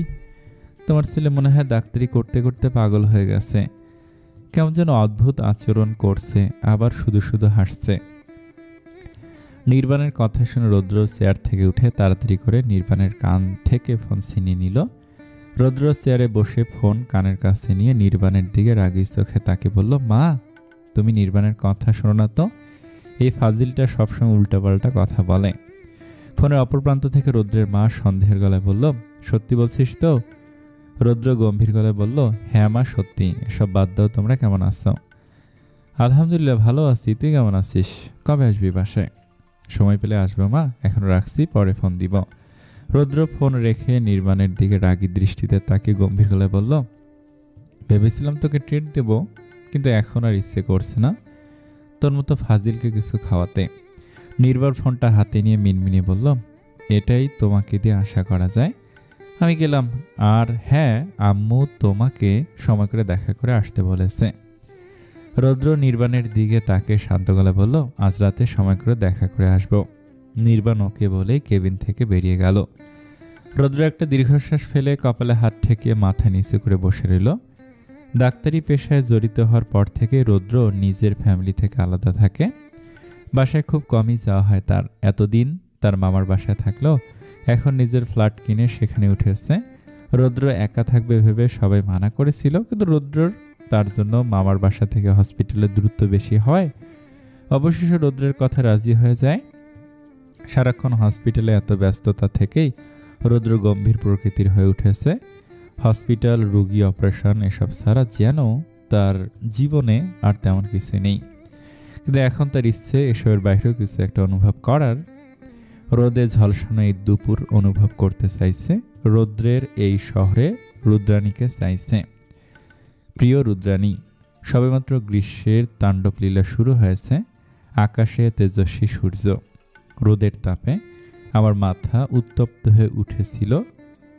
[SPEAKER 1] তোমার ছেলে মনে হয় ডাক্তারি করতে করতে পাগল হয়ে গেছে। কেমন যেন অদ্ভুত আচরণ করছে, আবার শুধু শুধু হাসছে। নির্বাণের কথা শুনে রৌদ্র চেয়ার থেকে উঠে তাড়াতাড়ি করে নির্বাণের কান থেকে ফোন ছিনিয়ে নিল। রৌদ্র চেয়ারে বসে ফোন কানের কাছে নিয়ে নির্বাণের দিকে রাগী চোখে তাকে বলল, মা, তুমি নির্বাণের কথা শোনো না তো? এই ফাজিলটা সবসময় উল্টাপাল্টা কথা বলে। ফোনের অপর প্রান্ত থেকে রৌদ্রের মা সন্দেহের গলায় বলল, সত্যি বলছিস তো? রৌদ্র গম্ভীর গলায় বলল, হ্যাঁ মা, সত্যি। এসব বাদ দাও, তোমরা কেমন আছো? আলহামদুলিল্লাহ ভালো আছি, তুই কেমন আছিস? কবে আসবি বাসায়? সময় পেলে আসবো মা, এখন রাখছি, পরে ফোন দিব। রৌদ্র ফোন রেখে নির্বাণের দিকে রাগী দৃষ্টিতে তাকে গম্ভীর গলায় বলল, ভেবেছিলাম তোকে ট্রিট দেব, কিন্তু এখন আর ইচ্ছে করছে না তোর মতো ফাজিলকে কিছু খাওয়াতে। নির্বাণ ফোনটা হাতে নিয়ে মিনমিনিয়ে বলল, এটাই তোমাকে দিয়ে আশা করা যায়। আমি গেলাম। আর হ্যাঁ, আম্মু তোমাকে সময় করে দেখা করে আসতে বলেছে। রৌদ্র নির্বাণের দিকে তাকে শান্ত গলায় বলল, আজ রাতে সময় করে দেখা করে আসবো। নির্বাণ ওকে বলেই কেবিন থেকে বেরিয়ে গেল। রৌদ্র একটা দীর্ঘশ্বাস ফেলে কপালে হাত ঠেকিয়ে মাথা নিচু করে বসে রইল। ডাক্তারি পেশায় জড়িত হওয়ার পর থেকে রৌদ্র নিজের ফ্যামিলি থেকে আলাদা থাকে। বাসায় খুব কমই যাওয়া হয় তার। এতদিন তার মামার বাসায় থাকলেও এখন নিজের ফ্ল্যাট কিনে সেখানে উঠেছে। রৌদ্র একা থাকবে ভেবে সবাই মানা করেছিল, কিন্তু রৌদ্রর তার জন্য মামার বাসা থেকে হসপিটালের দূরত্ব বেশি হয় অবশেষে রৌদ্রের কথা রাজি হয়ে যায়। সারাক্ষণ হসপিটালে এত ব্যস্ততা থেকেই রৌদ্র গম্ভীর প্রকৃতির হয়ে উঠেছে। হসপিটাল, রোগী, অপারেশন এসব ছাড়া যেন তার জীবনে আর তেমন কিছু নেই। কিন্তু এখন তার ইচ্ছে এসবের বাইরেও কিছু একটা অনুভব করার। রোদে ঝলসানো এই দুপুর অনুভব করতে চাইছে। রৌদ্রের এই শহরে রুদ্রাণীকে চাইছে। প্রিয় রুদ্রাণী, সবেমাত্র গ্রীষ্মের তাণ্ডবলীলা শুরু হয়েছে। আকাশে তেজস্বী সূর্য, রোদের তাপে আমার মাথা উত্তপ্ত হয়ে উঠেছিল।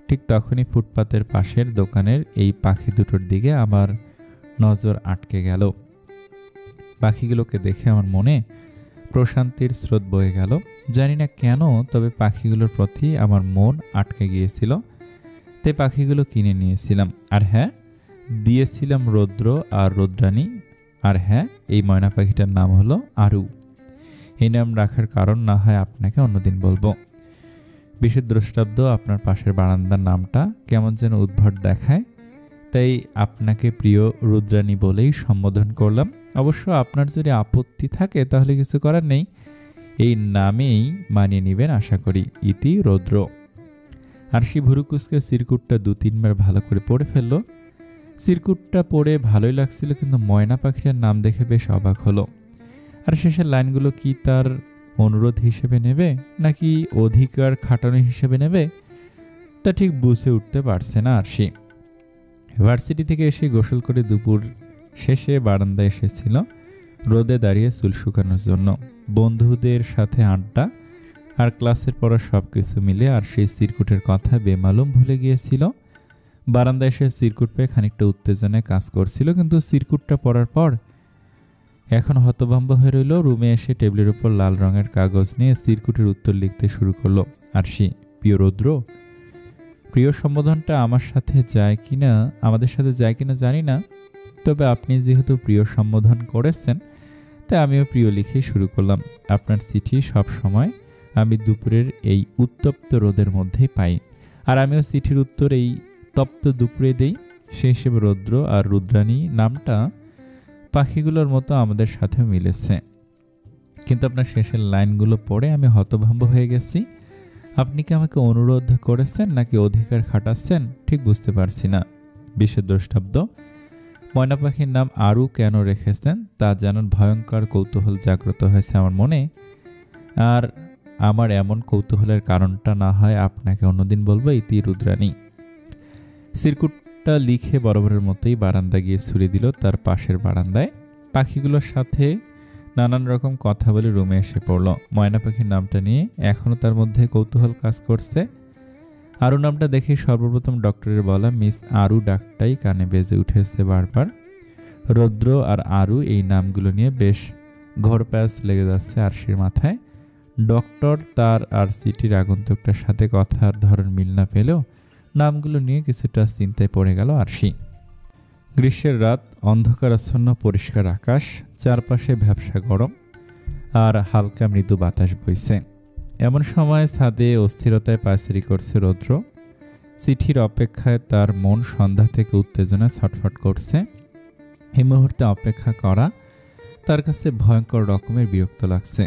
[SPEAKER 1] ঠিক তখনই ফুটপাতের পাশের দোকানের এই পাখি দুটোর দিকে আমার নজর আটকে গেল। পাখিগুলোকে দেখে আমার মনে প্রশান্তির স্রোত বয়ে গেল। জানি না কেন, তবে পাখিগুলোর প্রতি আমার মন আটকে গিয়েছিল। তাই পাখিগুলো কিনে নিয়েছিলাম। আর হ্যাঁ, দিয়েছিলাম রৌদ্র আর রুদ্রাণী। আর হ্যাঁ, এই ময়না পাখিটার নাম হলো আরু। এই নাম রাখার কারণ না হয় আপনাকে অন্যদিন বলবো। বিশেষ দ্রষ্টাব্দ আপনার পাশের বারান্দার নামটা কেমন যেন উদ্ভট দেখায়, তাই আপনাকে প্রিয় রুদ্রাণী বলেই সম্বোধন করলাম। অবশ্য আপনার যদি আপত্তি থাকে তাহলে কিছু করার নেই, এই নামেই মানিয়ে নেবেন আশা করি। ইতি রৌদ্র। আরশি ভুরুকুসকে সিরকুটটা 2-3 বার ভালো করে পড়ে ফেললো। সিরকুটটা পড়ে ভালোই লাগছিল, কিন্তু ময়না পাখিটার নাম দেখে বেশ অবাক হলো। আর শেষের লাইনগুলো কি তার অনুরোধ হিসেবে নেবে নাকি অধিকার খাটানো হিসেবে নেবে তা ঠিক বুঝে উঠতে পারছে না আরশি। ভার্সিটি থেকে এসে গোসল করে দুপুর শেষে বারান্দায় এসেছিল রোদে দাঁড়িয়ে চুল শুকানোর জন্য। বন্ধুদের সাথে আড্ডা আর ক্লাসের পড়া সব কিছু মিলে আর সেই সিরকুটের কথা বেমালুম ভুলে গিয়েছিল। বারান্দায় এসে সিরকুট পেয়ে খানিকটা উত্তেজনায় কাজ করছিল, কিন্তু সিরকুটটা পড়ার পর এখন হতভম্ব হয়ে রইল। রুমে এসে টেবিলের উপর লাল রঙের কাগজ নিয়ে সিরকুটের উত্তর লিখতে শুরু করলো। আরশি, প্রিয় রৌদ্র। প্রিয় সম্বোধনটা আমাদের সাথে যায় কিনা জানি না, তবে আপনি যেহেতু প্রিয় সম্বোধন করেছেন তাই আমিও প্রিয় লিখে শুরু করলাম। আপনার চিঠি সব সময় আমি দুপুরের এই উত্তপ্ত রোদের মধ্যেই পাই, আর আমিও চিঠির উত্তর এই তপ্ত দুপুরে দেই। সেই হিসেবে রৌদ্র আর রুদ্রাণী নামটা পাখিগুলোর মতো আমাদের সাথে মিলেছে। কিন্তু আপনার শেষের লাইনগুলো পড়ে আমি হতভম্ব হয়ে গেছি। আপনি কি আমাকে অনুরোধ করেছেন নাকি অধিকার খাটাচ্ছেন ঠিক বুঝতে পারছি না। বিশেষ দ্রষ্টাব্দ, ময়না পাখির নাম আরু কেন রেখেছেন তা জানার ভয়ঙ্কর কৌতূহল জাগ্রত হয়েছে আমার মনে। আর আমার এমন কৌতূহলের কারণটা না হয় আপনাকে অন্যদিন বলবো। ইতি রুদ্রাণী। সিরকুটটা লিখে বরাবরের মতোই বারান্দা গিয়ে ছুড়ে দিল তার পাশের বারান্দায়। পাখিগুলোর সাথে নানান রকম কথা বলে রুমে এসে পড়ল। ময়না পাখির নামটা নিয়ে এখনও তার মধ্যে কৌতূহল কাজ করছে। আরু নামটা দেখে সর্বপ্রথম ডক্টরের বলা মিস আরু ডাকটাই কানে বেজে উঠেছে বারবার। রৌদ্র আর আরু এই নামগুলো নিয়ে বেশ ঘোরপ্যাচ লেগে যাচ্ছে আরশির মাথায়। ডক্টর তার আর সিটির আগন্তুকটার সাথে কথার ধরন মিল না পেলেও নামগুলো নিয়ে কিছুটা চিন্তায় পড়ে গেল আরশি। গ্রীষ্মের রাত, অন্ধকারাচ্ছন্ন পরিষ্কার আকাশ, চারপাশে ভ্যাপসা গরম আর হালকা মৃদু বাতাস বইছে। এমন সময় ছাদে অস্থিরতায় পায়চারি করছে রৌদ্র। চিঠির অপেক্ষায় তার মন সন্ধ্যা থেকে উত্তেজনা ছটফট করছে। এই মুহূর্তে অপেক্ষা করা তার কাছে ভয়ঙ্কর রকমের বিরক্ত লাগছে।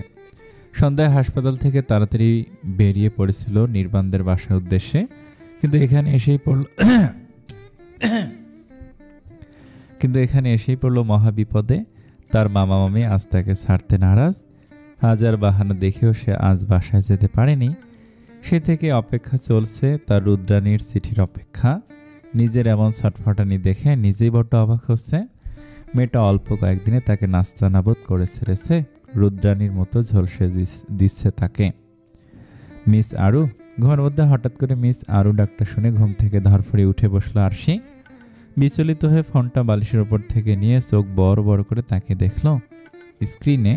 [SPEAKER 1] সন্ধ্যায় হাসপাতাল থেকে তাড়াতাড়ি বেরিয়ে পড়েছিল নির্বাণদের বাসার উদ্দেশ্যে, কিন্তু এখানে এসেই পড়ল মহাবিপদে। তার মামা মামি আজ তাকে ছাড়তে নারাজ। হাজার বাহানা দেখেও সে আজ বাসায় যেতে পারেনি। সে থেকে অপেক্ষা চলছে তার রুদ্রাণীর চিঠির অপেক্ষা। নিজের এমন ছটফটানি দেখে নিজেই বড্ড অবাক হচ্ছে। মেয়েটা অল্প কয়েকদিনে তাকে নাস্তানাবোধ করে ছেড়েছে, রুদ্রাণীর মতো ঝলসে দিচ্ছে তাকে। মিস আরু। ঘরের মধ্যে হঠাৎ করে মিস আরু ডাকটা শুনে ঘুম থেকে ধরফড়ে উঠে বসলো আরশি। বিচলিত হয়ে ফোনটা বালিশের ওপর থেকে নিয়ে চোখ বড় বড় করে তাকে দেখল। স্ক্রিনে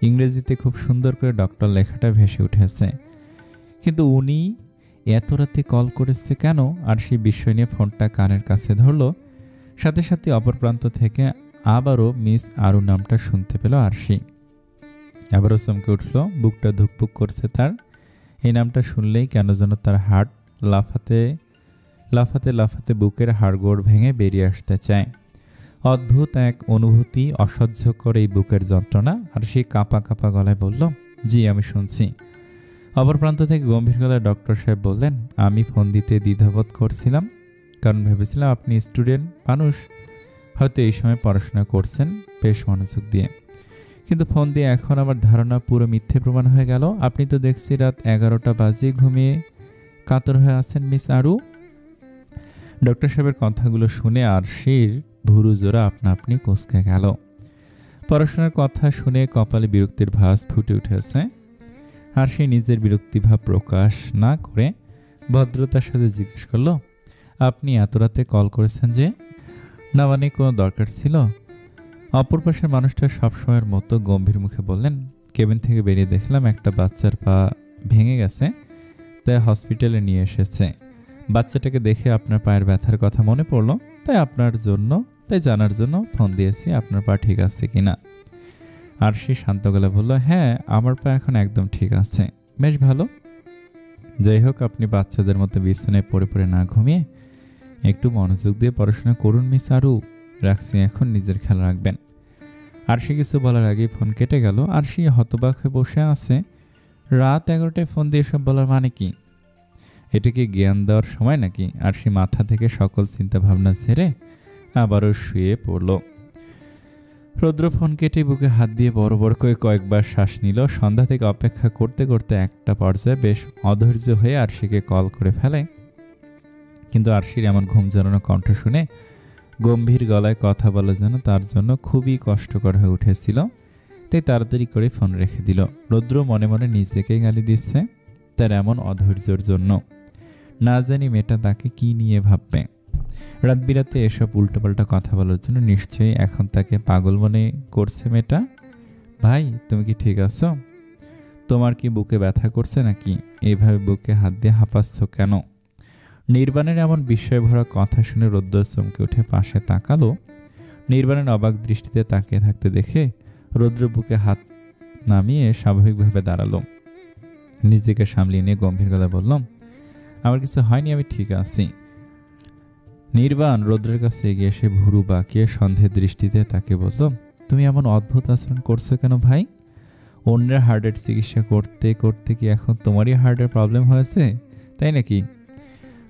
[SPEAKER 1] ইংরেজিতে খুব সুন্দর করে ডক্টর লেখাটা ভেসে উঠেছে, কিন্তু উনি এত রাতে কল করেছে কেন? আরশি বিস্ময় নিয়ে ফোনটা কানের কাছে ধরল। সাথে সাথে অপর প্রান্ত থেকে আবারও মিস আরু নামটা শুনতে পেল আরশি। আবারও চমকে উঠল, বুকটা ধুকপুক করছে তার। এই নামটা শুনলেই কেন যেন তার হার্ট লাফাতে লাফাতে লাফাতে বুকের হাড়গোড় ভেঙে বেরিয়ে আসতে চায়। অদ্ভুত এক অনুভূতি, অসহ্যকর এই বুকের যন্ত্রণা। আর সে কাঁপা কাঁপা গলায় বলল, জি আমি শুনছি। অপর প্রান্ত থেকে গম্ভীর গলায় ডক্টর সাহেব বললেন, আমি ফোন দিতে দ্বিধাবোধ করছিলাম, কারণ ভেবেছিলাম আপনি স্টুডেন্ট মানুষ, হয়তো এই সময় পড়াশোনা করছেন বেশ মনোযোগ দিয়ে। কিন্তু ফোন দিয়ে এখন আমার ধারণা পুরো মিথ্যে প্রমাণ হয়ে গেল। আপনি তো দেখছি রাত 11টা বাজে ঘুমিয়ে কাতর হয়ে আছেন মিস আরু। ডক্টর সাহেবের কথাগুলো শুনে আরশির ভুরু জোড়া আপনা আপনি কুঁচকে গেল। পড়াশোনার কথা শুনে কপালে বিরক্তির ভাঁজ ফুটে উঠেছে। আরশি নিজের বিরক্তিভাব প্রকাশ না করে ভদ্রতার সাথে জিজ্ঞেস করল, আপনি এত রাতে কল করেছেন যে? না মানে কোনো দরকার ছিল? অপর পাশের মানুষটা সবসময়ের মতো গম্ভীর মুখে বললেন, কেবিন থেকে বেরিয়ে দেখলাম একটা বাচ্চার পা ভেঙে গেছে, তাই হসপিটালে নিয়ে এসেছে। বাচ্চাটাকে দেখে আপনার পায়ের ব্যথার কথা মনে পড়লো, তাই জানার জন্য ফোন দিয়েছি আপনার পা ঠিক আছে কিনা। আরশি শান্ত গলা বলল, হ্যাঁ আমার পা এখন একদম ঠিক আছে, বেশ ভালো। যাই হোক, আপনি বাচ্চাদের মতো বিছানায় পড়ে পড়ে না ঘুমিয়ে একটু মনোযোগ দিয়ে পড়াশোনা করুন মিস আরু। রাখছি এখন, নিজের খেয়াল রাখবেন। আরশি কিছু বলার আগেই ফোন কেটে গেল। আরশি হতবাক হয়ে বসে আছে। রাত 11টায় ফোন দিয়ে এসব বলার মানে কি? এটা কি জ্ঞান দেওয়ার সময় নাকি? আরশি মাথা থেকে সকল চিন্তা ভাবনা ছেড়ে আবারও শুয়ে পড়ল। রৌদ্র ফোন কেটে বুকে হাত দিয়ে বড় বড় করে কয়েকবার শ্বাস নিল। সন্ধ্যা থেকে অপেক্ষা করতে করতে একটা পর্যায়ে বেশ অধৈর্য হয়ে আরশিকে কল করে ফেলে। কিন্তু আরশির এমন ঘুম জড়ানো কণ্ঠ শুনে গম্ভীর গলায় কথা বলা যেন তার জন্য খুবই কষ্টকর হয়ে উঠেছিল। তাই তাড়াতাড়ি করে ফোন রেখে দিল। রৌদ্র মনে মনে নিজেকেই গালি দিচ্ছে তার এমন অধৈর্যের জন্য। না জানি মেয়েটা তাকে কি নিয়ে ভাববে। রাত বিরাতে এসব উল্টোপাল্টা কথা বলার জন্য নিশ্চয়ই এখন তাকে পাগল মনে করছে মেয়েটা। ভাই তুমি কি ঠিক আছো? তোমার কি বুকে ব্যথা করছে নাকি? এইভাবে বুকে হাত দিয়ে হাঁপাচ্ছ কেন? নির্বাণের এমন বিস্ময় ভরা কথা শুনে রৌদ্র চমকে উঠে পাশে তাকালো। নির্বাণের অবাক দৃষ্টিতে তাকিয়ে থাকতে দেখে রৌদ্র বুকে হাত নামিয়ে স্বাভাবিকভাবে দাঁড়ালো। নিজেকে সামলিয়ে নিয়ে গম্ভীর গলায় বললাম, আমার কিছু হয়নি, আমি ঠিক আছি। নির্বাণ রৌদ্রের কাছে এগিয়ে এসে ভুরু বাঁকিয়ে সন্দেহের দৃষ্টিতে তাকে বলল, তুমি এমন অদ্ভুত আচরণ করছো কেন ভাই? অন্যের হার্টের চিকিৎসা করতে করতে কি এখন তোমারই হার্টের প্রবলেম হয়েছে, তাই নাকি?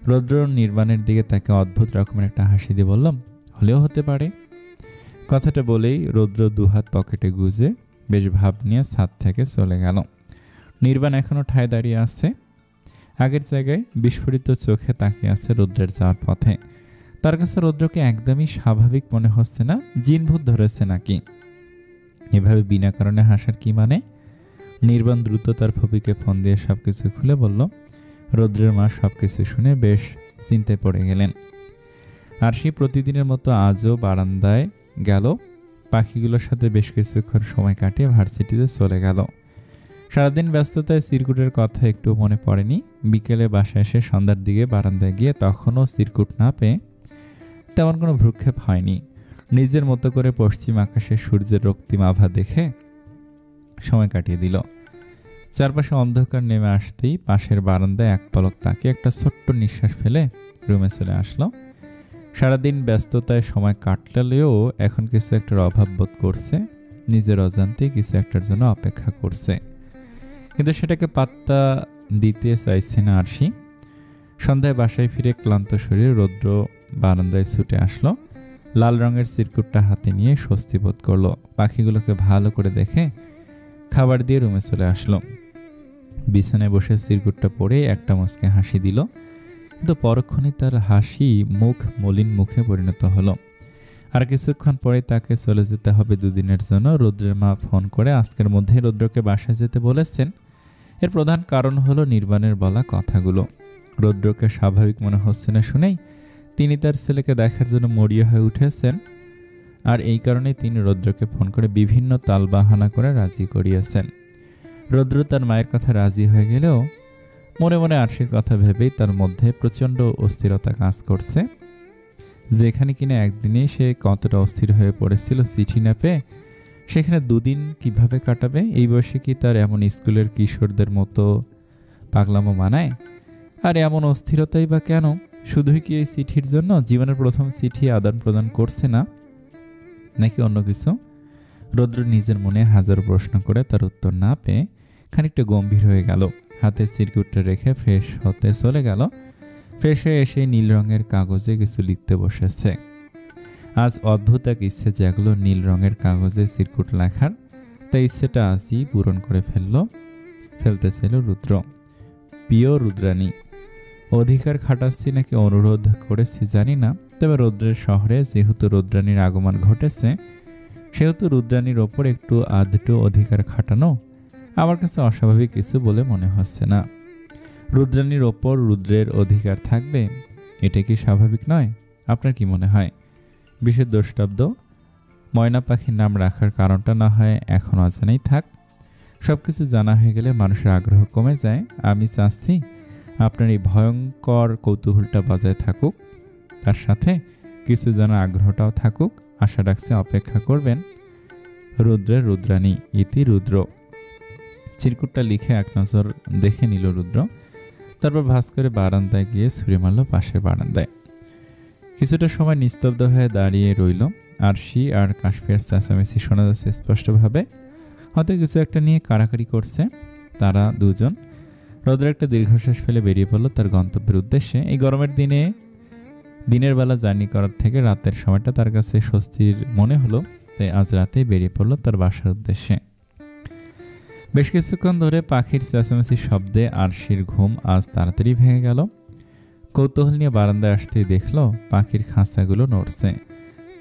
[SPEAKER 1] রৌদ্র নির্বাণের দিকে তাকে অদ্ভুত রকমের একটা হাসি দিয়ে বললাম, হলেও হতে পারে। কথাটা বলেই রৌদ্র দুহাত পকেটে গুজে বেশ ভাব নিয়ে ছাদ থেকে চলে গেল। নির্বাণ এখনও ঠায় দাঁড়িয়ে আছে, আগের জায়গায় বিস্ফোরিত চোখে তাকিয়ে আছে রৌদ্রের যাওয়ার পথে। তার কাছে রৌদ্রকে একদমই স্বাভাবিক মনে হচ্ছে না, জিনভূত ধরেছে নাকি। এভাবে বিনা কারণে হাসার কি মানে? নির্বাণ দ্রুত তার ফবিকে ফোন দিয়ে সবকিছু খুলে বলল। রৌদ্রের মা সবকিছু শুনে বেশ চিন্তায় পড়ে গেলেন। আর সে প্রতিদিনের মতো আজও বারান্দায় গেল, পাখিগুলোর সাথে বেশ কিছুক্ষণ সময় কাটিয়ে ভার্সিটিতে চলে গেল। সারাদিন ব্যস্ততায় চিরকুটের কথা একটু মনে পড়েনি। বিকেলে বাসায় এসে সন্ধ্যার দিকে বারান্দায় গিয়ে তখনও চিরকুট না পেয়ে তেমন কোনো ভ্রুক্ষেপ হয়নি। নিজের মতো করে পশ্চিম আকাশে সূর্যের রক্তিম আভা দেখে সময় কাটিয়ে দিল। চারপাশে অন্ধকার নেমে আসতেই পাশের বারান্দায় এক পলক তাকে একটা ছোট্ট নিঃশ্বাস ফেলে রুমে চলে আসলো। সারাদিন ব্যস্ততায় সময় কাটলেও এখন কিছু একটার অভাব বোধ করছে, নিজের অজান্তে কিছু একটার জন্য অপেক্ষা করছে, কিন্তু সেটাকে পাত্তা দিতে চাইছে না আরশি। সন্ধ্যায় বাসায় ফিরে ক্লান্ত শরীরে রৌদ্র বারান্দায় ছুটে আসলো। লাল রঙের চিরকুটটা হাতে নিয়ে স্বস্তি বোধ করলো। পাখিগুলোকে ভালো করে দেখে খাবার দিয়ে রুমে চলে আসলো। বিছানায় বসে চিরকুটটা পরে একটা মুচকে হাসি দিল, কিন্তু পরক্ষণে তার হাসি মুখ মলিন মুখে পরিণত হলো। আর কিছুক্ষণ পরে তাকে চলে যেতে হবে দুদিনের জন্য। রৌদ্রের মা ফোন করে আজকের মধ্যে রৌদ্রকে বাসায় যেতে বলেছেন। এর প্রধান কারণ হলো নির্বাণের বলা কথাগুলো। রৌদ্রকে স্বাভাবিক মনে হচ্ছে না শুনেই তিনি তার ছেলেকে দেখার জন্য মরিয়া হয়ে উঠেছেন। আর এই কারণেই তিনি রৌদ্রকে ফোন করে বিভিন্ন তালবাহানা করে রাজি করিয়েছেন। রৌদ্র তার মায়ের কথা রাজি হয়ে গেলেও মনে মনে আরশির কথা ভেবেই তার মধ্যে প্রচণ্ড অস্থিরতা কাজ করছে। যেখানে কিনা একদিনেই সে কতটা অস্থির হয়ে পড়েছিল চিঠি না পেয়ে, সেখানে দুদিন কিভাবে কাটাবে? এই বয়সে কি তার এমন স্কুলের কিশোরদের মতো পাগলামো মানায়? আর এমন অস্থিরতাই বা কেন? শুধুই কি এই চিঠির জন্য? জীবনের প্রথম চিঠি আদান প্রদান করছে না, নাকি অন্য কিছু? রৌদ্র নিজের মনে হাজারো প্রশ্ন করে তার উত্তর না পেয়ে খানিকটা গম্ভীর হয়ে গেল। হাতে চিরকুটটা রেখে ফ্রেশ হতে চলে গেল। ফ্রেশ হয়ে এসে নীল রঙের কাগজে কিছু লিখতে বসেছে। আজ অদ্ভুত এক ইচ্ছে জাগলো নীল রঙের কাগজে চিরকুট লেখার। তাই ইচ্ছেটা আজই পূরণ করে ফেলতে চাইল রুদ্র। প্রিয় রুদ্রাণী, অধিকার খাটাচ্ছি নাকি অনুরোধ করেছি জানি না, তবে রৌদ্রের শহরে যেহেতু রুদ্রাণীর আগমন ঘটেছে, সেহেতু রুদ্রাণীর ওপর একটু আধটু অধিকার খাটানো আমার কাছে অস্বাভাবিক কিছু বলে মনে হচ্ছে না। রুদ্রাণীর ওপর রুদ্রের অধিকার থাকবে, এটা কি স্বাভাবিক নয়? আপনার কি মনে হয়? বিশেষ দ্রষ্টাব্দ ময়না পাখির নাম রাখার কারণটা না হয় এখন অজানাই থাক। সব কিছু জানা হয়ে গেলে মানুষের আগ্রহ কমে যায়। আমি চাচ্ছি আপনার এই ভয়ঙ্কর কৌতূহলটা বজায় থাকুক, তার সাথে কিছু জানার আগ্রহটাও থাকুক। আশা রাখছি অপেক্ষা করবেন। রুদ্রের রুদ্রাণী, ইতি রুদ্র। চিরকুটটা লিখে এক নজর দেখে নিল রুদ্র। তারপর ভাস করে বারান্দায় গিয়ে ছুঁড়ে মারল পাশের বারান্দায়। কিছুটা সময় নিস্তব্ধ হয়ে দাঁড়িয়ে রইল। আরশি আর কাশফিয়ার চেঁচামেচি শোনা যাচ্ছে স্পষ্টভাবে। হয়তো কিছু একটা নিয়ে কাড়াকাড়ি করছে তারা দুজন। রৌদ্র একটা দীর্ঘশ্বাস ফেলে বেরিয়ে পড়ল তার গন্তব্যের উদ্দেশ্যে। এই গরমের দিনের বেলা জার্নি করার থেকে রাতের সময়টা তার কাছে স্বস্তির মনে হলো, তাই আজ রাতেই বেরিয়ে পড়ল তার বাসার উদ্দেশ্যে। বেশ কিছুক্ষণ ধরে পাখির চেঁচামেচির শব্দে আরশির ঘুম আজ তাড়াতাড়ি ভেঙে গেল। কৌতূহল নিয়ে বারান্দায় আসতেই দেখল পাখির খাঁচাগুলো নড়ছে।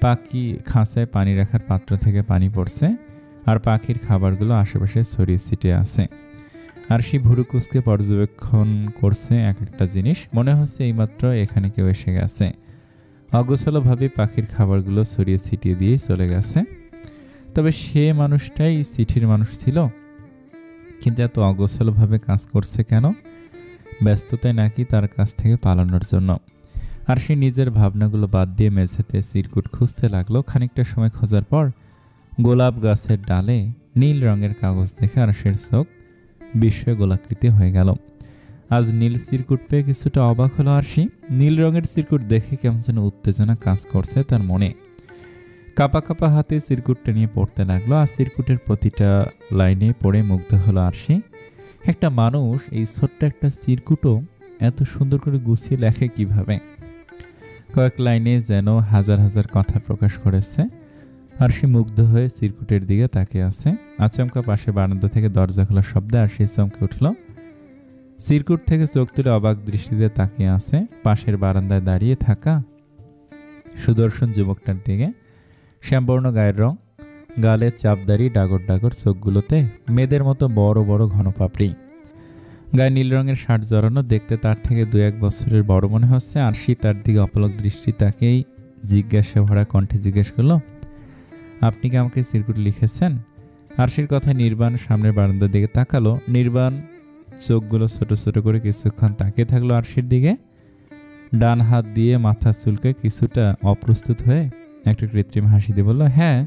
[SPEAKER 1] পাখি খাঁচায় পানি রাখার পাত্র থেকে পানি পড়ছে, আর পাখির খাবারগুলো আশেপাশে ছড়িয়ে ছিটিয়ে আছে। আরশি ভুরু কুঁচকে পর্যবেক্ষণ করছে এক একটা জিনিস। মনে হচ্ছে এইমাত্র এখানে কেউ এসে গেছে। অগোছালোভাবে পাখির খাবারগুলো ছড়িয়ে ছিটিয়ে দিয়ে চলে গেছে। তবে সে মানুষটাই চিঠির মানুষ ছিল, কিন্তু এত অগোছালোভাবে কাজ করছে কেন? ব্যস্ততায় নাকি তার কাছ থেকে পালানোর জন্য? আর সে নিজের ভাবনাগুলো বাদ দিয়ে মেঝেতে চিরকুট খুঁজতে লাগলো। খানিকটা সময় খোঁজার পর গোলাপ গাছের ডালে নীল রঙের কাগজ দেখে আরশির চোখ বিস্ময়ে গোলাকৃতি হয়ে গেল। আজ নীল চিরকুট পেয়ে কিছুটা অবাক হলো আরশি। নীল রঙের চিরকুট দেখে কেমন যেন উত্তেজনা কাজ করছে তার মনে। কাপা কাপা হাতে সিরকুটটা নিয়ে পড়তে লাগলো, আর সিরকুটের প্রতিটা লাইনে পড়ে মুগ্ধ হলো আরশি। একটা মানুষ এই ছোট্ট একটা সিরকুটও এত সুন্দর করে গুছিয়ে লেখে কিভাবে। কয়েক লাইনে যেন হাজার হাজার কথা প্রকাশ করেছে। আরশি মুগ্ধ হয়ে সিরকুটের দিকে তাকিয়ে আছে। আচমকা পাশে বারান্দা থেকে দরজা খোলার শব্দে আরশি চমকে উঠল। সিরকুট থেকে চোখ তুলে অবাক দৃষ্টিতে তাকিয়ে আছে পাশের বারান্দায় দাঁড়িয়ে থাকা সুদর্শন যুবকটার দিকে। শ্যামবর্ণ গায়ের রং, গালে চাপদারি, ডাগর ডাগর চোখগুলোতে মেয়েদের মতো বড় বড় ঘন পাপড়ি, গায়ে নীল রঙের শার্ট জড়ানো, দেখতে তার থেকে 2-1 বছরের বড় মনে হচ্ছে। আরশি তার দিকে অপলক দৃষ্টি তাকেই জিজ্ঞাসা ভরা কণ্ঠে জিজ্ঞেস করলো, আপনি কি আমাকে সিরকুট লিখেছেন? আরশির কথায় নির্বাণ সামনের বারান্দার দিকে তাকালো। নির্বাণ চোখগুলো ছোট ছোট করে কিছুক্ষণ তাকিয়ে থাকলো আরশির দিকে। ডান হাত দিয়ে মাথা চুলকে কিছুটা অপ্রস্তুত হয়ে একটা কৃত্রিম হাসি দিয়ে বলল, হ্যাঁ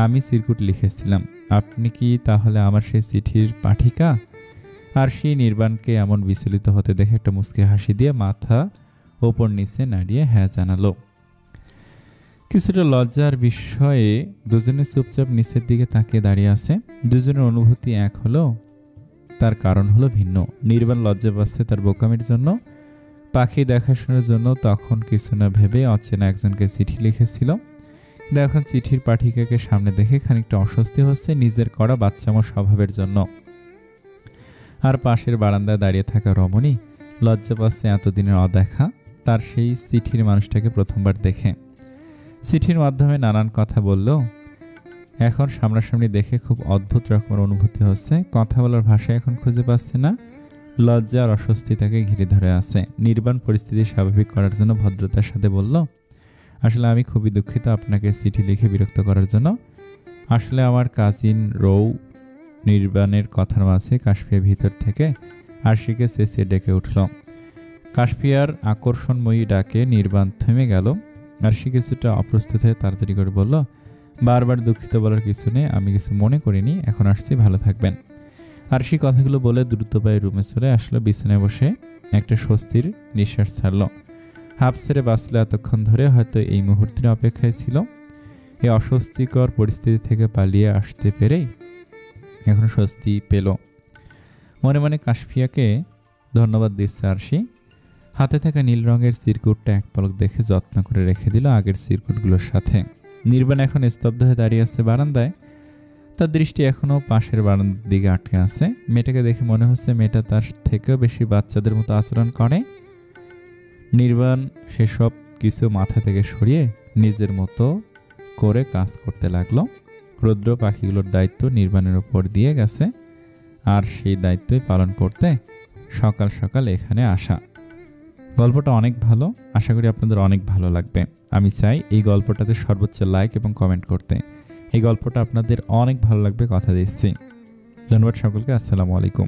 [SPEAKER 1] আমি সিরকুট লিখেছিলাম। আপনি কি তাহলে আমার সেই চিঠির পাঠিকা? আরশি নির্বাণকে এমন বিচলিত হতে দেখে একটা মুচকি হাসি দিয়ে মাথা ওপর নিচে নাড়িয়ে হ্যাঁ জানালো। কিছুটা লজ্জার বিষয়ে দুজনে চুপচাপ নিচের দিকে তাকিয়ে দাঁড়িয়ে আছে। দুজনের অনুভূতি এক হলো, তার কারণ হলো ভিন্ন। নির্বাণ লজ্জা পাচ্ছে তার বোকামির জন্য, পাখি দেখাশোনার জন্য তখন কিছু না ভেবে অচেনা একজনকে চিঠি লিখেছিল। কিন্তু এখন চিঠির পাঠিকাকে সামনে দেখে খানিকটা অস্বস্তি হচ্ছে নিজের করা বাচ্চামো স্বভাবের জন্য। আর পাশের বারান্দায় দাঁড়িয়ে থাকা রমণী লজ্জা পাচ্ছে এতদিনের অদেখা তার সেই চিঠির মানুষটাকে প্রথমবার দেখে। চিঠির মাধ্যমে নানান কথা বলল, এখন সামনাসামনি দেখে খুব অদ্ভুত রকমের অনুভূতি হচ্ছে। কথা বলার ভাষা এখন খুঁজে পাচ্ছে না, লজ্জা আর অস্বস্তি তাকে ঘিরে ধরে আছে। নির্বাণ পরিস্থিতি স্বাভাবিক করার জন্য ভদ্রতার সাথে বলল, আসলে আমি খুবই দুঃখিত আপনাকে চিঠি লিখে বিরক্ত করার জন্য। আসলে আমার কাজিন রৌ। নির্বাণের কথার মাঝে কাশফিয়া ভিতর থেকে আরশিকে চেঁচিয়ে ডেকে উঠল। কাশফিয়ার আকর্ষণময়ী ডাকে নির্বাণ থেমে গেল। আরশি কিছুটা অপ্রস্তুত হয়ে তাড়াতাড়ি করে বলল, বারবার দুঃখিত বলার কিছু নেই, আমি কিছু মনে করিনি, এখন আসছি, ভালো থাকবেন। আরশি কথাগুলো বলে দ্রুত পায়ে রুমে চলে আসলো। বিছানায় বসে একটা স্বস্তির নিঃশ্বাস ছাড়ল। হাফ ছেড়ে বাঁচল এতক্ষণ ধরে, হয়তো এই মুহূর্তের অপেক্ষায় ছিল। এই অস্বস্তিকর পরিস্থিতি থেকে পালিয়ে আসতে পেরেই এখন স্বস্তি পেল। মনে মনে কাশফিয়াকে ধন্যবাদ দিচ্ছে আরশি। হাতে থাকা নীল রঙের সিরকুটটা এক পলক দেখে যত্ন করে রেখে দিল আগের সিরকুটগুলোর সাথে। নির্বাণ এখন স্তব্ধ হয়ে দাঁড়িয়ে আছে বারান্দায়। তার দৃষ্টি এখনও পাশের বারান্দার দিকে আটকে আছে। মেয়েটাকে দেখে মনে হচ্ছে মেয়েটা তার থেকেও বেশি বাচ্চাদের মতো আচরণ করে। নির্বাণ সেসব কিছু মাথা থেকে সরিয়ে নিজের মতো করে কাজ করতে লাগলো। রৌদ্র পাখিগুলোর দায়িত্ব নির্বাণের উপর দিয়ে গেছে, আর সেই দায়িত্বই পালন করতে সকাল সকাল এখানে আসা। গল্পটা অনেক ভালো, আশা করি আপনাদের অনেক ভালো লাগবে। আমি চাই এই গল্পটাতে সর্বোচ্চ লাইক এবং কমেন্ট করতে। এই গল্পটা আপনাদের অনেক ভালো লাগবে, কথা দিচ্ছি। ধন্যবাদ সকলকে। আসসালামু আলাইকুম।